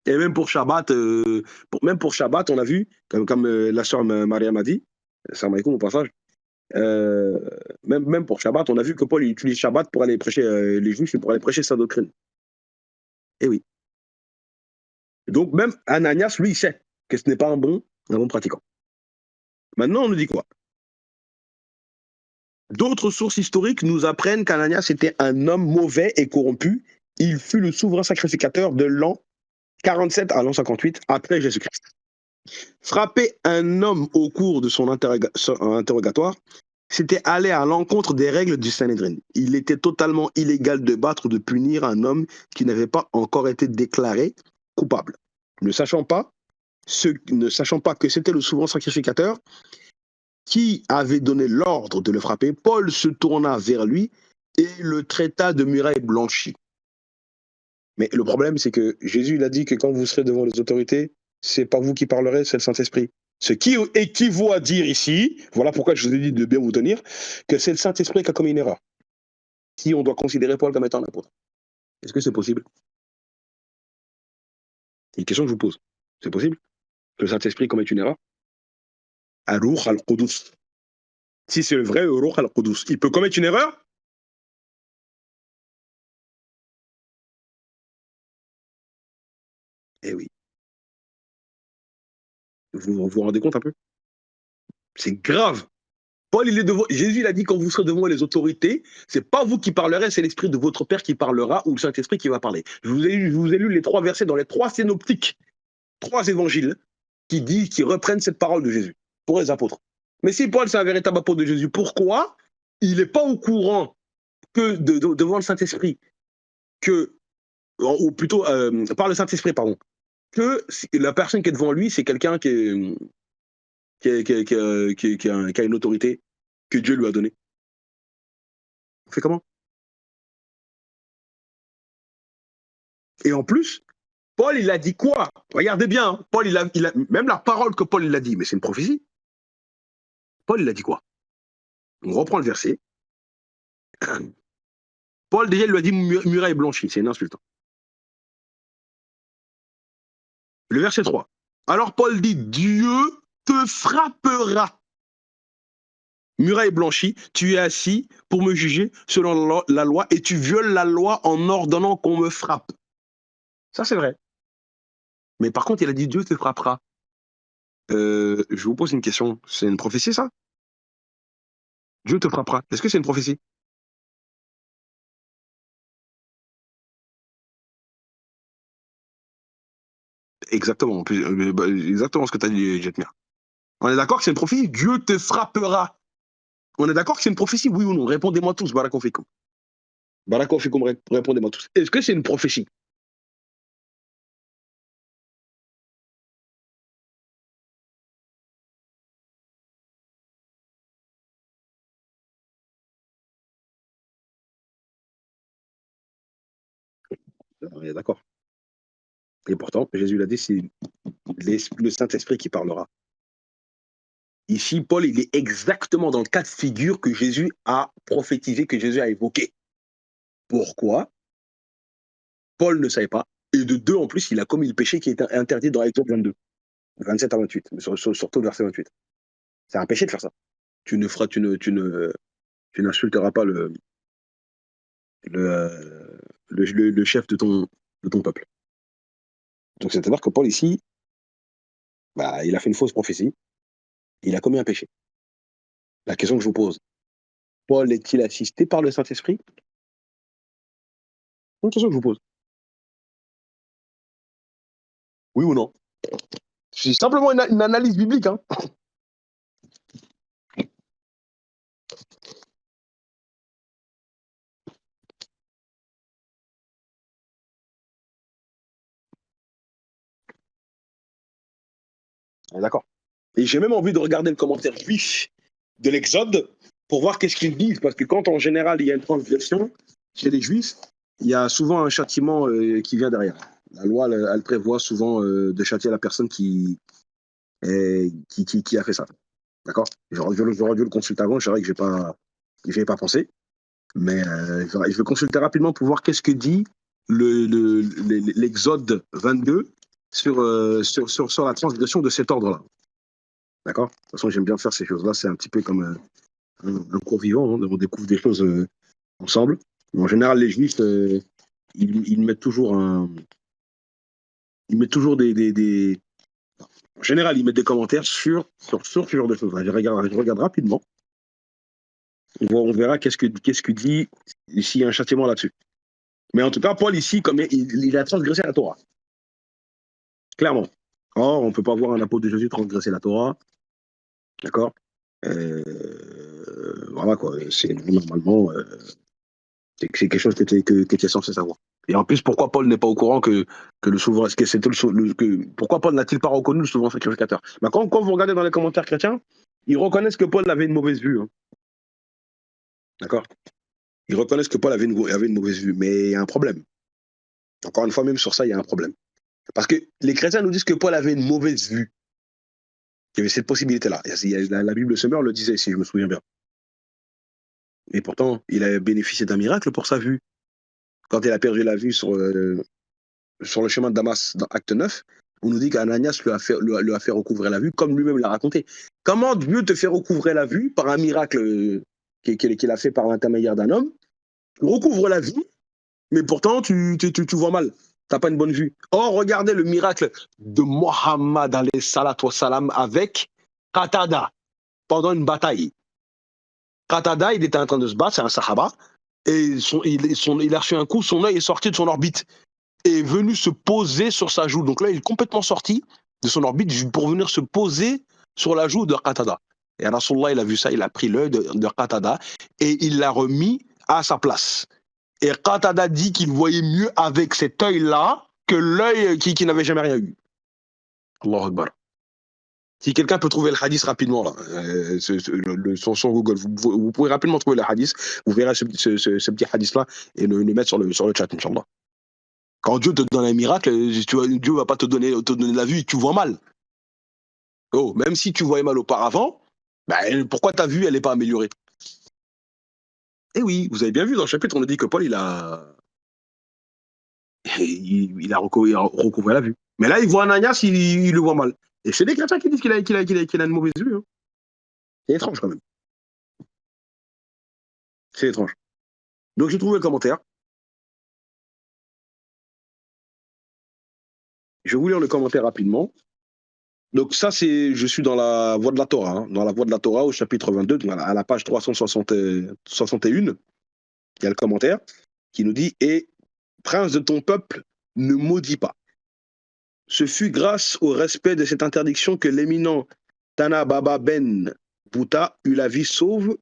Et même pour Shabbat, on a vu, comme la sœur Maria m'a dit, salam alaikum au passage, euh, même pour Shabbat, on a vu que Paul il utilise Shabbat pour aller prêcher les Juifs et pour aller prêcher sa doctrine. Eh oui. Donc même Ananias, lui, il sait que ce n'est pas un bon pratiquant. Maintenant, on nous dit quoi? D'autres sources historiques nous apprennent qu'Ananias était un homme mauvais et corrompu. Il fut le souverain sacrificateur de l'an 47 à l'an 58 après Jésus-Christ. Frapper un homme au cours de son interrogatoire, c'était aller à l'encontre des règles du Sanhédrin. Il était totalement illégal de battre ou de punir un homme qui n'avait pas encore été déclaré coupable. Ne sachant pas que c'était le souverain sacrificateur qui avait donné l'ordre de le frapper, Paul se tourna vers lui et le traita de muraille blanchie. Mais le problème, c'est que Jésus il a dit que quand vous serez devant les autorités, c'est pas vous qui parlerez, c'est le Saint-Esprit. Ce qui équivaut à dire ici, voilà pourquoi je vous ai dit de bien vous tenir, que c'est le Saint-Esprit qui a commis une erreur. Si on doit considérer Paul comme étant un apôtre. Est-ce que c'est possible? C'est une question que je vous pose. C'est possible que le Saint-Esprit commette une erreur? Ar-Ruh al-Qudus. Si c'est le vrai Ruh al-Qudus, il peut commettre une erreur? Eh oui. Vous vous rendez compte un peu? C'est grave. Paul, il est devant. Jésus, il a dit quand vous serez devant les autorités, c'est pas vous qui parlerez, c'est l'esprit de votre Père qui parlera ou le Saint-Esprit qui va parler. Je vous ai lu les 3 versets dans les 3 synoptiques, 3 évangiles qui reprennent cette parole de Jésus pour les apôtres. Mais si Paul, c'est un véritable apôtre de Jésus, pourquoi il n'est pas au courant que devant le Saint-Esprit, ou plutôt par le Saint-Esprit, pardon, que la personne qui est devant lui, c'est quelqu'un qui a une autorité que Dieu lui a donnée. On fait comment? Et en plus, Paul, il a dit quoi? Regardez bien, hein, Paul, même la parole que Paul il a dit, mais c'est une prophétie. Paul, il a dit quoi? On reprend le verset. Paul, déjà, il lui a dit muraille blanchie, c'est une insulte. Le verset 3. Alors Paul dit, Dieu te frappera. Muraille blanchie, tu es assis pour me juger selon la loi et tu violes la loi en ordonnant qu'on me frappe. Ça, c'est vrai. Mais par contre, il a dit, Dieu te frappera. Je vous pose une question. C'est une prophétie, ça? Dieu te frappera. Est-ce que c'est une prophétie? Exactement. Exactement ce que tu as dit, Jetmir. On est d'accord que c'est une prophétie? Dieu te frappera. On est d'accord que c'est une prophétie, oui ou non? Répondez-moi tous, Barakofikum. Barakofikum, répondez-moi tous. Est-ce que c'est une prophétie? On est d'accord. Et pourtant, Jésus l'a dit, c'est le Saint-Esprit qui parlera. Ici, Paul, il est exactement dans le cas de figure que Jésus a prophétisé, que Jésus a évoqué. Pourquoi? Paul ne savait pas. Et de deux, en plus, il a commis le péché qui est interdit dans Exode 22, 27 à 28, surtout le verset 28. C'est un péché de faire ça. Tu n'insulteras pas le chef de ton peuple. Donc, c'est-à-dire que Paul, ici, il a fait une fausse prophétie. Il a commis un péché. La question que je vous pose, Paul est-il assisté par le Saint-Esprit? Une question que je vous pose. Oui ou non? C'est simplement une analyse biblique. Hein. D'accord. Et j'ai même envie de regarder le commentaire juif de l'Exode pour voir qu'est-ce qu'ils disent. Parce que quand en général il y a une transgression chez les juifs, il y a souvent un châtiment qui vient derrière. La loi, elle prévoit souvent de châtier la personne qui a fait ça. D'accord? J'aurais dû le consulter avant, c'est vrai que j'y ai pas pensé. Mais je vais consulter rapidement pour voir qu'est-ce que dit l'Exode 22 sur la transgression de cet ordre-là. D'accord? De toute façon, j'aime bien faire ces choses-là. C'est un petit peu comme un cours vivant. Hein, on découvre des choses ensemble. En général, les Juifs, ils mettent toujours des. En général, ils mettent des commentaires sur ce genre de choses. Je regarde rapidement. On verra qu'est-ce que dit s'il y a un châtiment là-dessus. Mais en tout cas, Paul ici, comme il a transgressé la Torah. Clairement. Or, on ne peut pas voir un apôtre de Jésus transgresser la Torah. D'accord? Voilà quoi. C'est normalement, c'est quelque chose que tu es censé savoir. Et en plus, pourquoi Paul n'est pas au courant que le souverain, pourquoi Paul n'a-t-il pas reconnu le souverain sacrificateur? Quand vous regardez dans les commentaires chrétiens, ils reconnaissent que Paul avait une mauvaise vue. Hein. D'accord? Ils reconnaissent que Paul avait une mauvaise vue, mais il y a un problème. Encore une fois, même sur ça, il y a un problème. Parce que les chrétiens nous disent que Paul avait une mauvaise vue. Il y avait cette possibilité-là. La Bible Semeur le disait, si je me souviens bien. Et pourtant, il a bénéficié d'un miracle pour sa vue. Quand il a perdu la vue sur le chemin de Damas, dans Acte 9, on nous dit qu'Ananias lui a fait recouvrer la vue, comme lui-même l'a raconté. Comment Dieu te fait recouvrer la vue par un miracle qu'il a fait par l'intermédiaire d'un homme? Tu recouvres la vue, mais pourtant, tu vois mal. Tu n'as pas une bonne vue. Or, regardez le miracle de Mohammed alayhi salatu wassalam avec Qatada pendant une bataille. Qatada, il était en train de se battre, c'est un sahaba, et il a reçu un coup, son œil est sorti de son orbite et est venu se poser sur sa joue. Donc là, il est complètement sorti de son orbite pour venir se poser sur la joue de Qatada. Et Rasulullah, il a vu ça, il a pris l'œil de Qatada et il l'a remis à sa place. Et Qatada dit qu'il voyait mieux avec cet œil-là que l'œil qui n'avait jamais rien eu. Allahu Akbar. Si quelqu'un peut trouver le hadith rapidement, là, sur Google, vous pouvez rapidement trouver le hadith, vous verrez ce petit hadith-là et le mettre sur le chat, Inch'Allah. Quand Dieu te donne un miracle, Dieu ne va pas te donner la vue, tu vois mal. Oh, même si tu voyais mal auparavant, ben, pourquoi ta vue, elle n'est pas améliorée? Eh oui, vous avez bien vu dans le chapitre, on a dit que Paul, il a recouvré la vue. Mais là, il voit Ananias, il le voit mal. Et c'est des chrétiens qui disent qu'il a une mauvaise vue. Hein. C'est étrange quand même. C'est étrange. Donc j'ai trouvé le commentaire. Je vais vous lire le commentaire rapidement. Donc ça, je suis dans la Voie de la Torah, hein, dans la Voie de la Torah au chapitre 22, à la page 361, il y a le commentaire qui nous dit « Et prince de ton peuple, ne maudis pas. Ce fut grâce au respect de cette interdiction que l'éminent Tana Baba Ben Bouta eut la vie sauve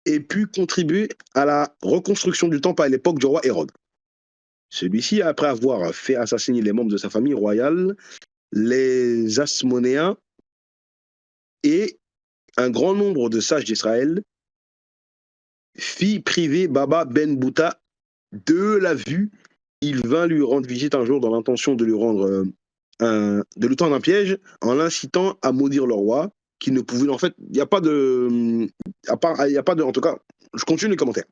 et put contribuer à la reconstruction du temple à l'époque du roi Hérode. Celui-ci, après avoir fait assassiner les membres de sa famille royale, les Asmonéens et un grand nombre de sages d'Israël, fit priver Baba Ben Bouta de la vue. Il vint lui rendre visite un jour dans l'intention de lui tendre un piège en l'incitant à maudire le roi, qui ne pouvait. En fait, il n'y a pas de. En tout cas, je continue les commentaires.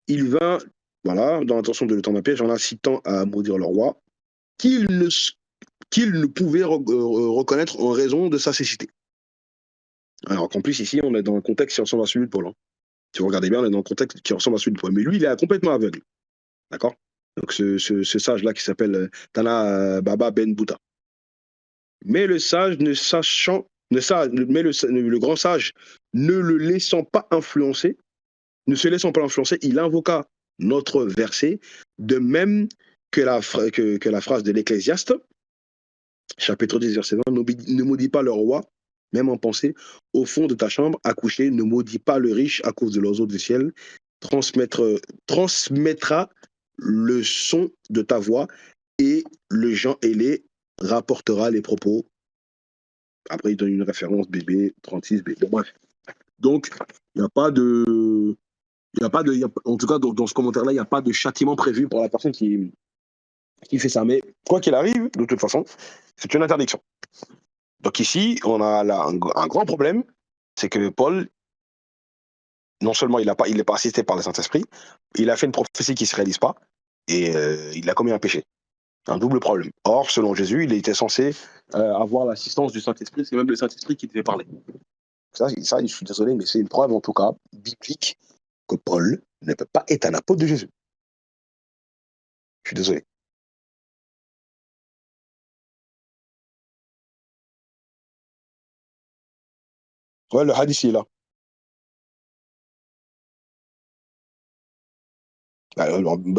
Il vint, voilà, dans l'intention de lui tendre un piège en l'incitant à maudire le roi, qu'il ne pouvait reconnaître en raison de sa cécité. Alors qu'en plus, ici, on est dans un contexte qui ressemble à celui de Paul. Hein. Si vous regardez bien, on est dans un contexte qui ressemble à celui de Paul. Mais lui, il est complètement aveugle. D'accord? Donc, ce sage-là qui s'appelle Tana Baba Ben Bouta. Mais le sage, le grand sage, ne se laissant pas influencer, il invoqua notre verset, de même que la phrase de l'Ecclésiaste, chapitre 10, verset 20, ne maudis pas le roi, même en pensée, au fond de ta chambre, à coucher, ne maudis pas le riche à cause de l'oiseau du ciel, transmettra le son de ta voix et le Jean ailé rapportera les propos. Après, il donne une référence BB 36, BB. Bref. Donc, il n'y a pas de. En tout cas, dans ce commentaire-là, il n'y a pas de châtiment prévu pour la personne qui fait ça. Mais quoi qu'il arrive, de toute façon, c'est une interdiction. Donc ici, on a là un grand problème, c'est que Paul, non seulement il n'est pas assisté par le Saint-Esprit, il a fait une prophétie qui ne se réalise pas, et il a commis un péché. Un double problème. Or, selon Jésus, il était censé avoir l'assistance du Saint-Esprit, c'est même le Saint-Esprit qui devait parler. Ça, je suis désolé, mais c'est une preuve, en tout cas, biblique, que Paul ne peut pas être un apôtre de Jésus. Je suis désolé. Ouais, le hadith, il est là.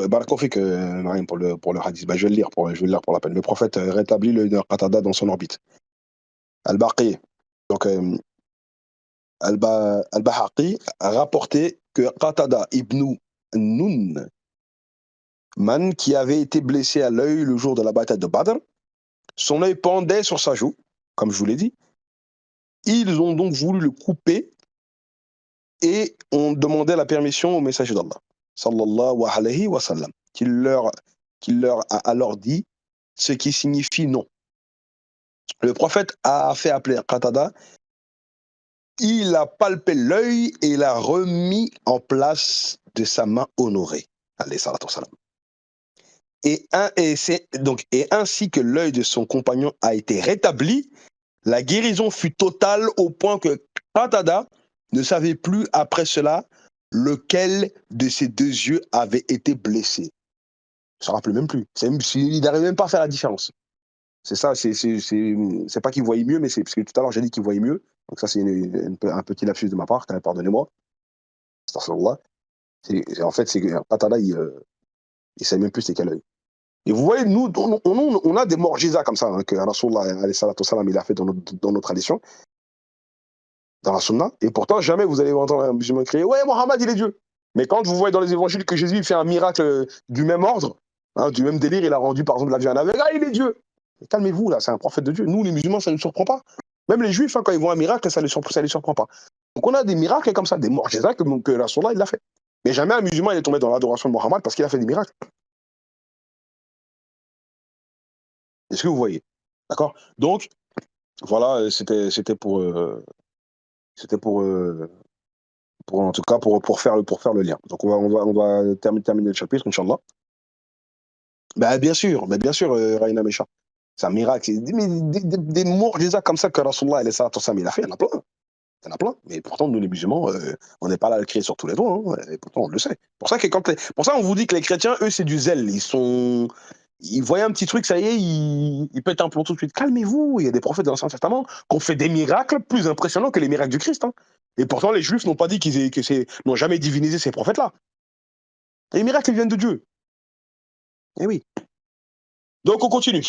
Barakofik, Narim, pour le hadith. Je vais le lire pour la peine. Le prophète rétablit le Qatada dans son orbite. Al-Baqi, donc Al-Bahaqi a rapporté que Qatada ibn Nun Man, qui avait été blessé à l'œil le jour de la bataille de Badr, son œil pendait sur sa joue, comme je vous l'ai dit. Ils ont donc voulu le couper et ont demandé la permission au messager d'Allah, sallallahu alayhi wa sallam, qui leur a alors dit ce qui signifie non. Le prophète a fait appeler Qatada, il a palpé l'œil et l'a remis en place de sa main honorée, alayhi salatu wa salam. Et ainsi que l'œil de son compagnon a été rétabli, la guérison fut totale au point que Qatada ne savait plus après cela lequel de ses deux yeux avait été blessé. Il ne se rappelle même plus. Il n'arrive même pas à faire la différence. C'est ça, c'est pas qu'il voyait mieux, mais c'est parce que tout à l'heure j'ai dit qu'il voyait mieux. Donc ça c'est un petit lapsus de ma part, pardonnez-moi. En fait, c'est que Qatada, il ne sait même plus c'est quel œil. Et vous voyez, nous, on a des morgiza comme ça, hein, que Rasulullah, il a fait dans nos traditions. dans la sunna, et pourtant, jamais vous allez entendre un musulman crier « Ouais, Mohammed, il est Dieu ». Mais quand vous voyez dans les évangiles que Jésus fait un miracle du même ordre, hein, du même délire, il a rendu par exemple la vie à un aveugle, ah, il est Dieu. Calmez-vous, là, c'est un prophète de Dieu. Nous, les musulmans, ça ne nous surprend pas. Même les juifs, hein, quand ils voient un miracle, ça les surprend pas. Donc on a des miracles comme ça, des mu'jizat que la Sunna, il l'a fait. Mais jamais un musulman il est tombé dans l'adoration de Mohammed parce qu'il a fait des miracles. Est-ce que vous voyez? D'accord? Donc, voilà, c'était pour en tout cas pour faire le lien. Donc on va terminer le chapitre, Inch'Allah. Bah bien sûr, Raïna Mécha. C'est un miracle. Des mu'jizat comme ça que Rasulullah il a fait, il y en a plein. Il y en a plein. Mais pourtant, nous les musulmans, on n'est pas là à le crier sur tous les toits, hein, et pourtant on le sait. Pour ça on vous dit que les chrétiens, eux, c'est du zèle. Ils voyaient un petit truc, ça y est, ils pètent un plomb tout de suite. Calmez-vous, il y a des prophètes de l'Ancien Testament qui ont fait des miracles plus impressionnants que les miracles du Christ, hein. Et pourtant, les Juifs n'ont pas dit n'ont jamais divinisé ces prophètes-là. Les miracles, ils viennent de Dieu. Eh oui. Donc, on continue.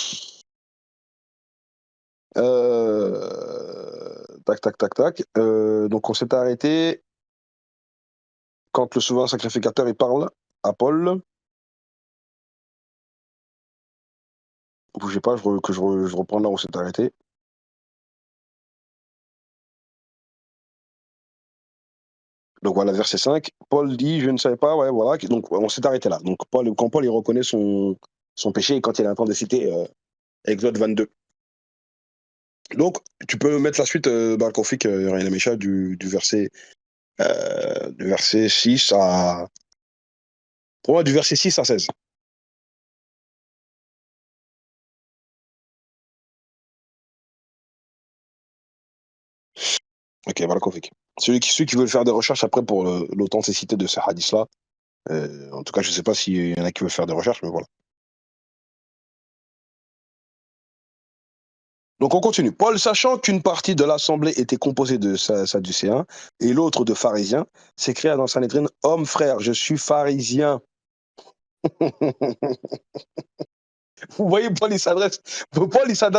Tac, tac, tac, tac. Donc, on s'est arrêté quand le souverain sacrificateur il parle à Paul. Bougez pas, je reprends là où on s'est arrêté. Donc voilà, verset 5. Paul dit, je ne savais pas, ouais, voilà. Donc on s'est arrêté là. Donc quand Paul il reconnaît son péché et quand il est en train de citer Exode 22. Donc tu peux mettre la suite, Barkofik, Ryan Amécha, du verset 6 à. Pour moi, du verset 6 à 16. Ok, Barkofik. Ceux qui veulent faire des recherches après pour l'authenticité de ce hadith-là, en tout cas, je ne sais pas s'il y en a qui veulent faire des recherches, mais voilà. Donc on continue. Paul, sachant qu'une partie de l'assemblée était composée de sadducéens et l'autre de pharisiens, s'écria dans Sanhédrin, homme frère, je suis pharisien. Vous voyez, Paul il s'adapte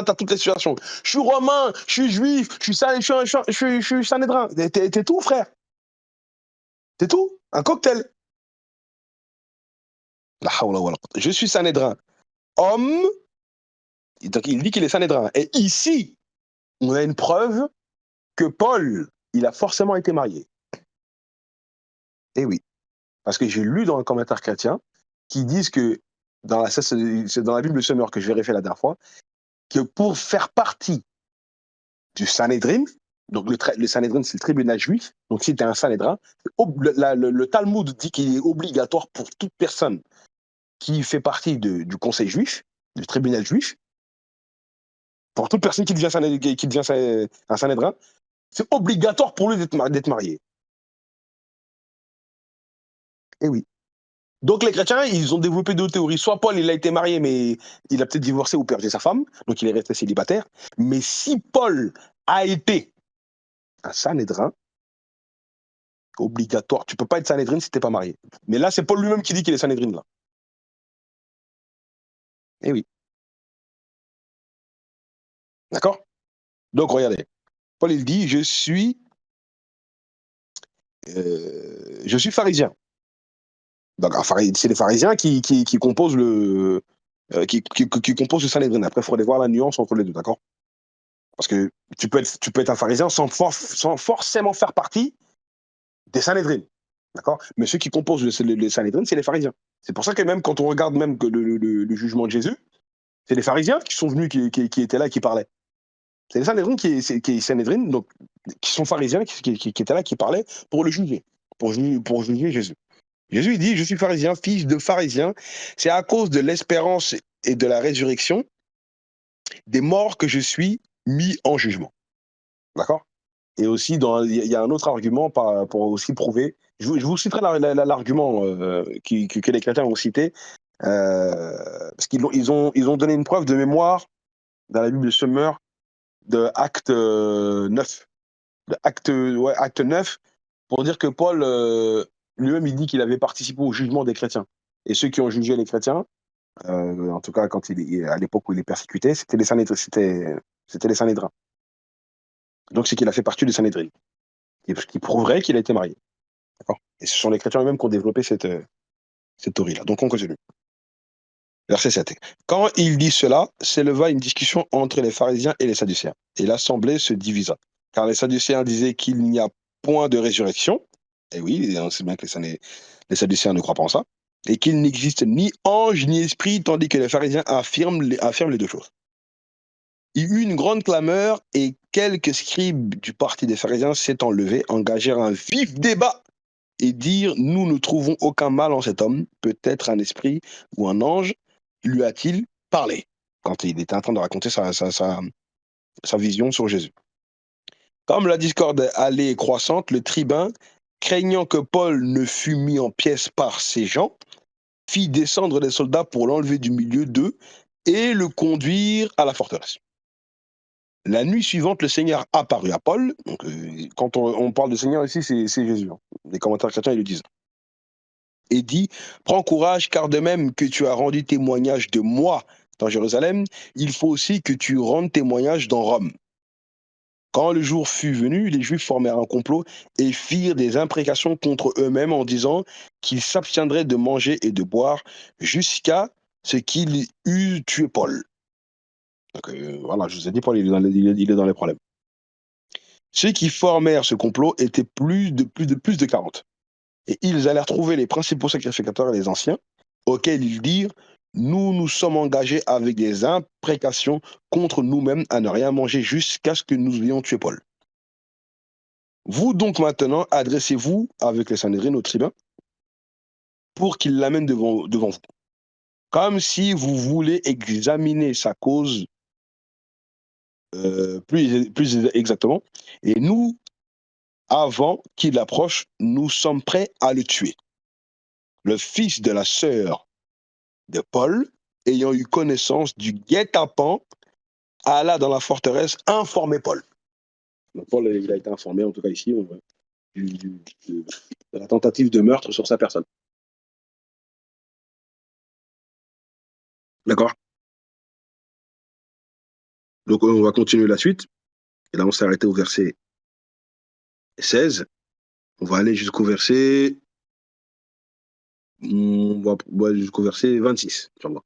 à toutes les situations. Je suis romain, je suis juif, je suis Sanhédrin. T'es tout, frère. T'es tout. Un cocktail. La hawla wala quwwata. Je suis Sanhédrin. Homme, donc il dit qu'il est Sanhédrin. Et ici, on a une preuve que Paul, il a forcément été marié. Eh oui. Parce que j'ai lu dans un commentaire chrétien qui disent que, c'est dans la Bible Summer que je vérifiais la dernière fois, que pour faire partie du Sanhédrin, donc le Sanhédrin, c'est le tribunal juif, donc si tu es un Sanhédrin, le Talmud dit qu'il est obligatoire pour toute personne qui fait partie du conseil juif, du tribunal juif, pour toute personne qui devient un Sanhédrin, c'est obligatoire pour lui d'être marié. Eh oui. Donc les chrétiens, ils ont développé deux théories. Soit Paul, il a été marié, mais il a peut-être divorcé ou perdu sa femme, donc il est resté célibataire. Mais si Paul a été un Sanhédrin, obligatoire, tu peux pas être Sanhédrin si t'es pas marié. Mais là, c'est Paul lui-même qui dit qu'il est Sanhédrin, là. Eh oui. D'accord? Donc regardez. Paul, il dit, je suis pharisien. Donc c'est les pharisiens qui composent qui composent le Sanhédrin. Après, il faudrait voir la nuance entre les deux, d'accord? Parce que tu peux être un pharisien sans forcément faire partie des Sanhédrin. D'accord? Mais ceux qui composent le Sanhédrin, c'est les pharisiens. C'est pour ça que même quand on regarde même que le jugement de Jésus, c'est les pharisiens qui sont venus, qui étaient là et qui parlaient. C'est les Sanhédrin qui Sanhédrin, donc, qui sont pharisiens, qui étaient là, qui parlaient pour le juger, pour juger Jésus. Jésus, il dit, je suis pharisien, fils de pharisien. C'est à cause de l'espérance et de la résurrection des morts que je suis mis en jugement. D'accord? Et aussi, il y a un autre argument pour aussi prouver. Je vous citerai l'argument que les chrétiens ont cité, parce qu'ils ont donné une preuve de mémoire dans la Bible Summer de Acte 9. Acte 9, pour dire que Paul, lui-même, il dit qu'il avait participé au jugement des chrétiens. Et ceux qui ont jugé les chrétiens, en tout cas à l'époque où il est persécuté, c'était les Sanhédrins. Donc c'est qu'il a fait partie du Sanhédrin. qui prouverait qu'il a été marié. D'accord. Et ce sont les chrétiens eux-mêmes qui ont développé cette théorie-là. Donc on continue. Verset 7. Quand il dit cela, s'éleva une discussion entre les pharisiens et les sadducéens. Et l'assemblée se divisa. Car les sadducéens disaient qu'il n'y a point de résurrection. Et oui, on sait bien que les sadducéens ne croient pas en ça. Et qu'il n'existe ni ange ni esprit, tandis que les pharisiens affirment les deux choses. Il y eut une grande clameur et quelques scribes du parti des pharisiens s'étant levés, engagèrent un vif débat et dirent: nous ne trouvons aucun mal en cet homme, peut-être un esprit ou un ange lui a-t-il parlé, quand il était en train de raconter sa vision sur Jésus. Comme la discorde allait croissante, le tribun, craignant que Paul ne fût mis en pièces par ces gens, fit descendre des soldats pour l'enlever du milieu d'eux et le conduire à la forteresse. La nuit suivante, le Seigneur apparut à Paul. Donc, quand on parle de Seigneur ici, c'est Jésus. Hein. Les commentaires chrétiens, ils le disent. Et dit: prends courage, car de même que tu as rendu témoignage de moi dans Jérusalem, il faut aussi que tu rendes témoignage dans Rome. Quand le jour fut venu, les Juifs formèrent un complot et firent des imprécations contre eux-mêmes en disant qu'ils s'abstiendraient de manger et de boire jusqu'à ce qu'il eût tué Paul. Donc voilà, je vous ai dit, Paul, il est dans les problèmes. Ceux qui formèrent ce complot étaient plus de 40. Et ils allèrent trouver les principaux sacrificateurs et les anciens, auxquels ils dirent: nous nous sommes engagés avec des imprécations contre nous-mêmes à ne rien manger jusqu'à ce que nous ayons tué Paul. Vous donc maintenant adressez-vous avec les Sanhédrin au tribun pour qu'il l'amène devant vous, comme si vous voulez examiner sa cause plus exactement, et nous, avant qu'il approche, nous sommes prêts à le tuer. Le fils de la sœur de Paul, ayant eu connaissance du guet-apens, alla dans la forteresse informer Paul. Donc Paul, il a été informé, en tout cas ici, de la tentative de meurtre sur sa personne. D'accord. Donc on va continuer la suite. Et là, on s'est arrêté au verset 16. On va aller jusqu'au verset... On va jusqu'au verset 26. On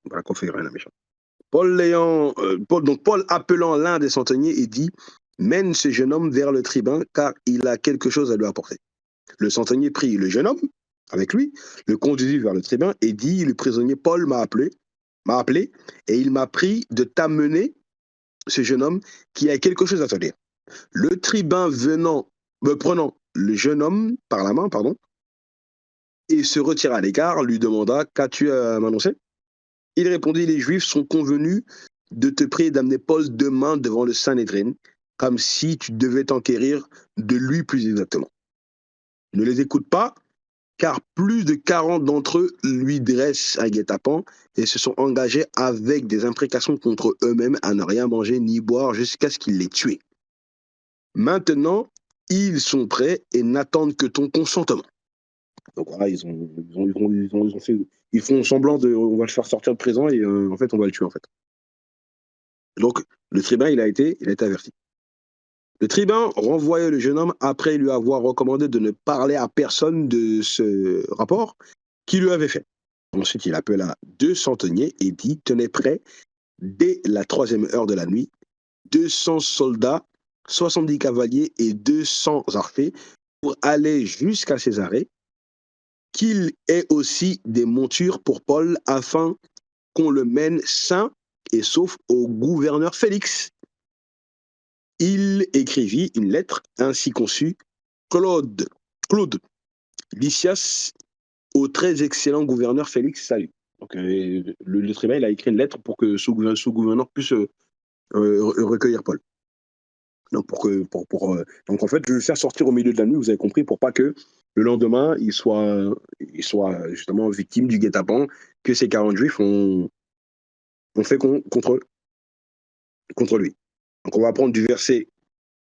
va conférer la méchante. Paul appelant l'un des centeniers et dit: mène ce jeune homme vers le tribun, car il a quelque chose à lui apporter. Le centenier prit le jeune homme avec lui, le conduisit vers le tribun et dit: le prisonnier Paul m'a appelé et il m'a pris de t'amener ce jeune homme qui a quelque chose à te dire. Le tribun me prenant le jeune homme par la main, et se retira à l'écart, lui demanda: qu'as-tu à m'annoncer? Il répondit: les Juifs sont convenus de te prier d'amener Paul demain devant le Sanhédrin, comme si tu devais t'enquérir de lui plus exactement. Ne les écoute pas, car plus de 40 d'entre eux lui dressent un guet-apens et se sont engagés avec des imprécations contre eux-mêmes à ne rien manger ni boire jusqu'à ce qu'il les tue. Maintenant, ils sont prêts et n'attendent que ton consentement. Donc voilà, ils font semblant on va le faire sortir de prison et en fait on va le tuer en fait. Donc le tribun il a été averti. Le tribun renvoya le jeune homme après lui avoir recommandé de ne parler à personne de ce rapport qu'il lui avait fait. Ensuite, il appela 2 centeniers et dit: tenez prêt, dès la 3e heure de la nuit, 200 soldats, 70 cavaliers et 200 archers pour aller jusqu'à Césarée, qu'il ait aussi des montures pour Paul, afin qu'on le mène sain et sauf au gouverneur Félix. Il écrivit une lettre ainsi conçue: Claude Lysias, au très excellent gouverneur Félix, salut. Donc, le tribun, il a écrit une lettre pour que ce gouverneur puisse recueillir Paul. Donc, donc, en fait, je vais le faire sortir au milieu de la nuit, vous avez compris, pour pas que le lendemain, il soit justement victime du guet-apens que ces 40 juifs ont fait contre lui. Donc, on va prendre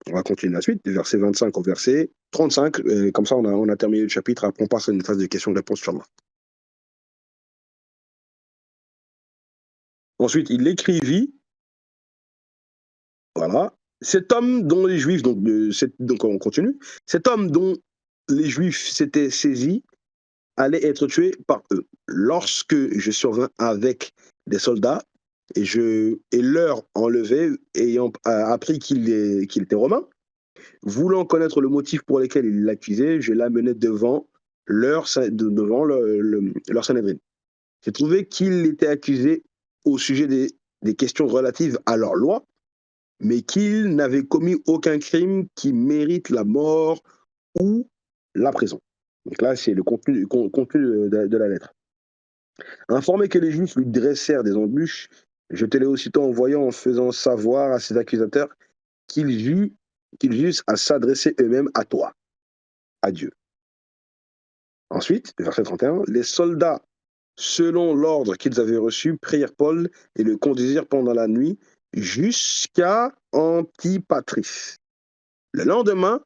on va continuer la suite, du verset 25 au verset 35. Comme ça, on a terminé le chapitre. Après, on passe à une phase de questions-réponses sur moi. Ensuite, il écrivit Voilà. Cet homme dont les Juifs, donc on continue, cet homme dont les Juifs s'étaient saisis allait être tué par eux. Lorsque je survins avec des soldats et leur enlevé, ayant appris qu'il était romain, voulant connaître le motif pour lequel ils l'accusaient, je l'amenai devant leur Sanhédrin. J'ai trouvé qu'il était accusé au sujet des questions relatives à leur loi, mais qu'il n'avait commis aucun crime qui mérite la mort ou la prison. Donc là, c'est le contenu de la lettre. Informé que les Juifs lui dressèrent des embûches, je te l'ai aussitôt envoyé en faisant savoir à ses accusateurs qu'ils eussent à s'adresser eux-mêmes à toi, à Dieu. Ensuite, verset 31, les soldats, selon l'ordre qu'ils avaient reçu, prirent Paul et le conduisirent pendant la nuit jusqu'à Antipatris. Le lendemain,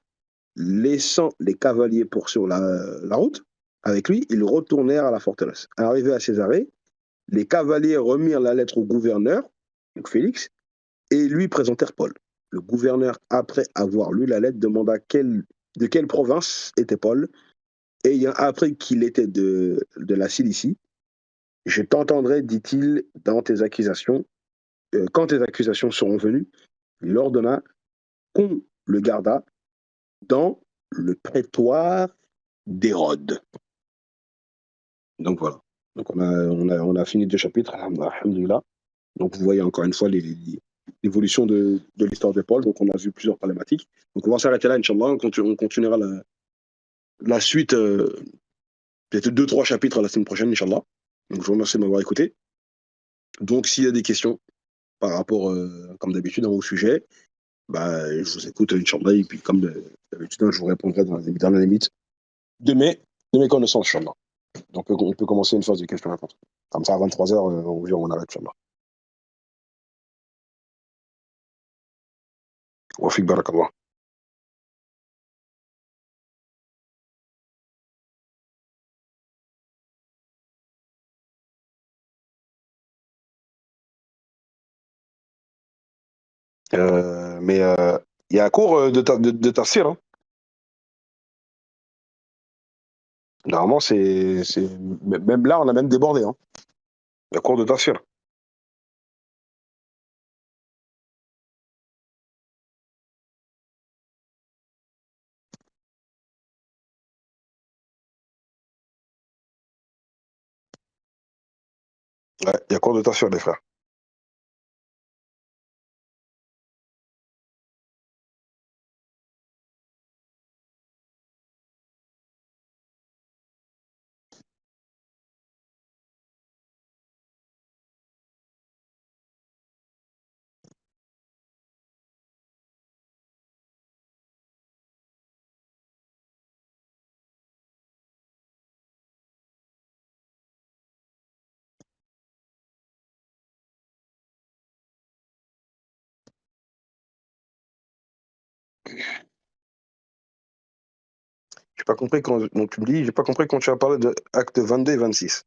laissant les cavaliers poursuivre la route avec lui, ils retournèrent à la forteresse. Arrivés à Césarée, les cavaliers remirent la lettre au gouverneur, donc Félix, et lui présentèrent Paul. Le gouverneur, après avoir lu la lettre, demanda de quelle province était Paul. Ayant appris qu'il était de la Cilicie, je t'entendrai, dit-il, dans tes accusations. Quand tes accusations seront venues, il ordonna qu'on le gardât dans le prétoire d'Hérode. Donc voilà. Donc on a fini 2 chapitres, alhamdoulilah. Donc vous voyez encore une fois l'évolution de l'histoire de Paul. Donc on a vu plusieurs problématiques. Donc on va s'arrêter là, Inch'Allah. On continuera la suite, peut-être 2-3 chapitres la semaine prochaine, Inch'Allah. Donc je vous remercie de m'avoir écouté. Donc s'il y a des questions par rapport, comme d'habitude, au sujet, bah, je vous écoute, Inch'Allah. Et puis comme d'habitude, je vous répondrai dans la limite de mes connaissances, Inch'Allah. Donc on peut commencer une phase de questions-réponses. Comme ça, à 23h, on arrête, Inch'Allah. Wa fik barakallah. Mais il y a un cours de tafsir. Hein. Normalement, même là, on a même débordé. Hein. Il y a cours de tafsir. Ouais, il y a cours de tafsir, les frères. J'ai pas compris donc tu me dis, j'ai pas compris quand tu as parlé de acte 22 et 26.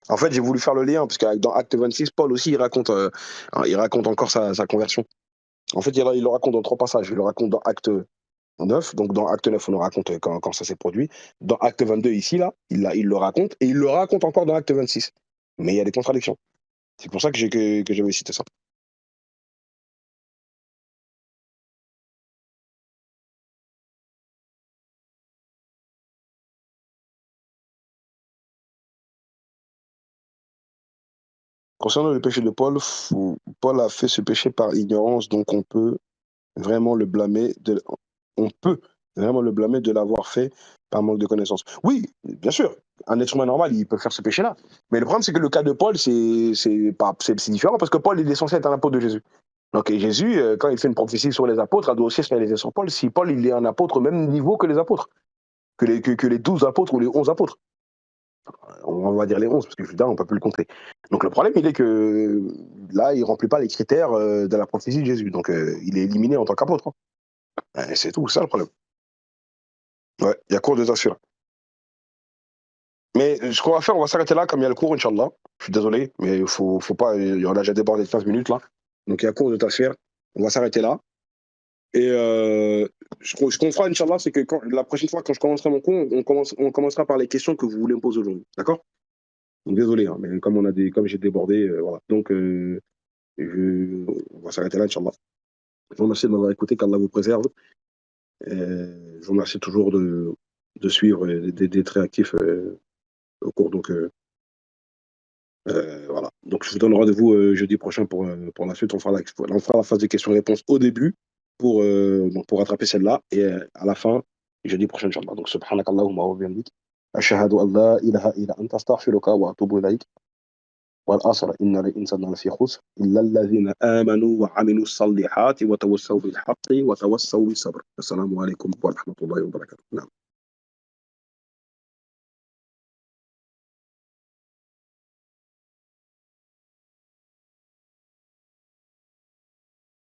En fait, j'ai voulu faire le lien, parce que dans acte 26, Paul aussi, il raconte encore sa conversion. En fait, il le raconte dans 3 passages. Il le raconte dans acte 9, donc dans acte 9, on le raconte quand ça s'est produit. Dans acte 22, ici, là, il le raconte, et il le raconte encore dans acte 26. Mais il y a des contradictions. C'est pour ça que j'avais cité ça. Concernant le péché de Paul, Paul a fait ce péché par ignorance, donc vraiment le blâmer de, on peut vraiment le blâmer de l'avoir fait par manque de connaissance. Oui, bien sûr, un être humain normal, il peut faire ce péché-là. Mais le problème, c'est que le cas de Paul, c'est différent, parce que Paul, il est censé être un apôtre de Jésus. Donc et Jésus, quand il fait une prophétie sur les apôtres, elle doit aussi se réaliser sur Paul. Si Paul, il est un apôtre au même niveau que les apôtres, que les 12 apôtres ou les 11 apôtres. On va dire les 11, parce que Judas, on ne peut plus le compter. Donc le problème, il est que là, il ne remplit pas les critères de la prophétie de Jésus. Donc il est éliminé en tant qu'apôtre. Hein. C'est tout, ça le problème. Ouais, il y a cours de tafsir. Mais ce qu'on va faire, on va s'arrêter là, comme il y a le cours, Inch'Allah. Je suis désolé, mais faut pas. On a déjà débordé de 15 minutes là. Donc il y a cours de tafsir. On va s'arrêter là. Et ce qu'on fera, Inch'Allah, c'est que la prochaine fois, quand je commencerai mon cours, on commencera par les questions que vous voulez me poser aujourd'hui. D'accord? Donc, désolé, hein, mais comme j'ai débordé, voilà. Donc, on va s'arrêter là, Inch'Allah. Je vous remercie de m'avoir écouté, qu'Allah vous préserve. Je vous remercie toujours de suivre et d'être réactif au cours. Donc, voilà. Donc, je vous donne rendez-vous jeudi prochain pour la suite. On fera la phase de questions-réponses au début donc pour rattraper celle-là. Et à la fin, jeudi prochain, Inch'Allah. Donc, subhanakallahumma wa bihamdik. أشهد أن لا إله إلا أنت أستغفرك وأتوب إليك والعصر إن الإنسان لفي خسر إلا الذين آمنوا وعملوا الصالحات وتوسوا بالحق وتوسوا بالصبر السلام عليكم ورحمة الله وبركاته. نعم.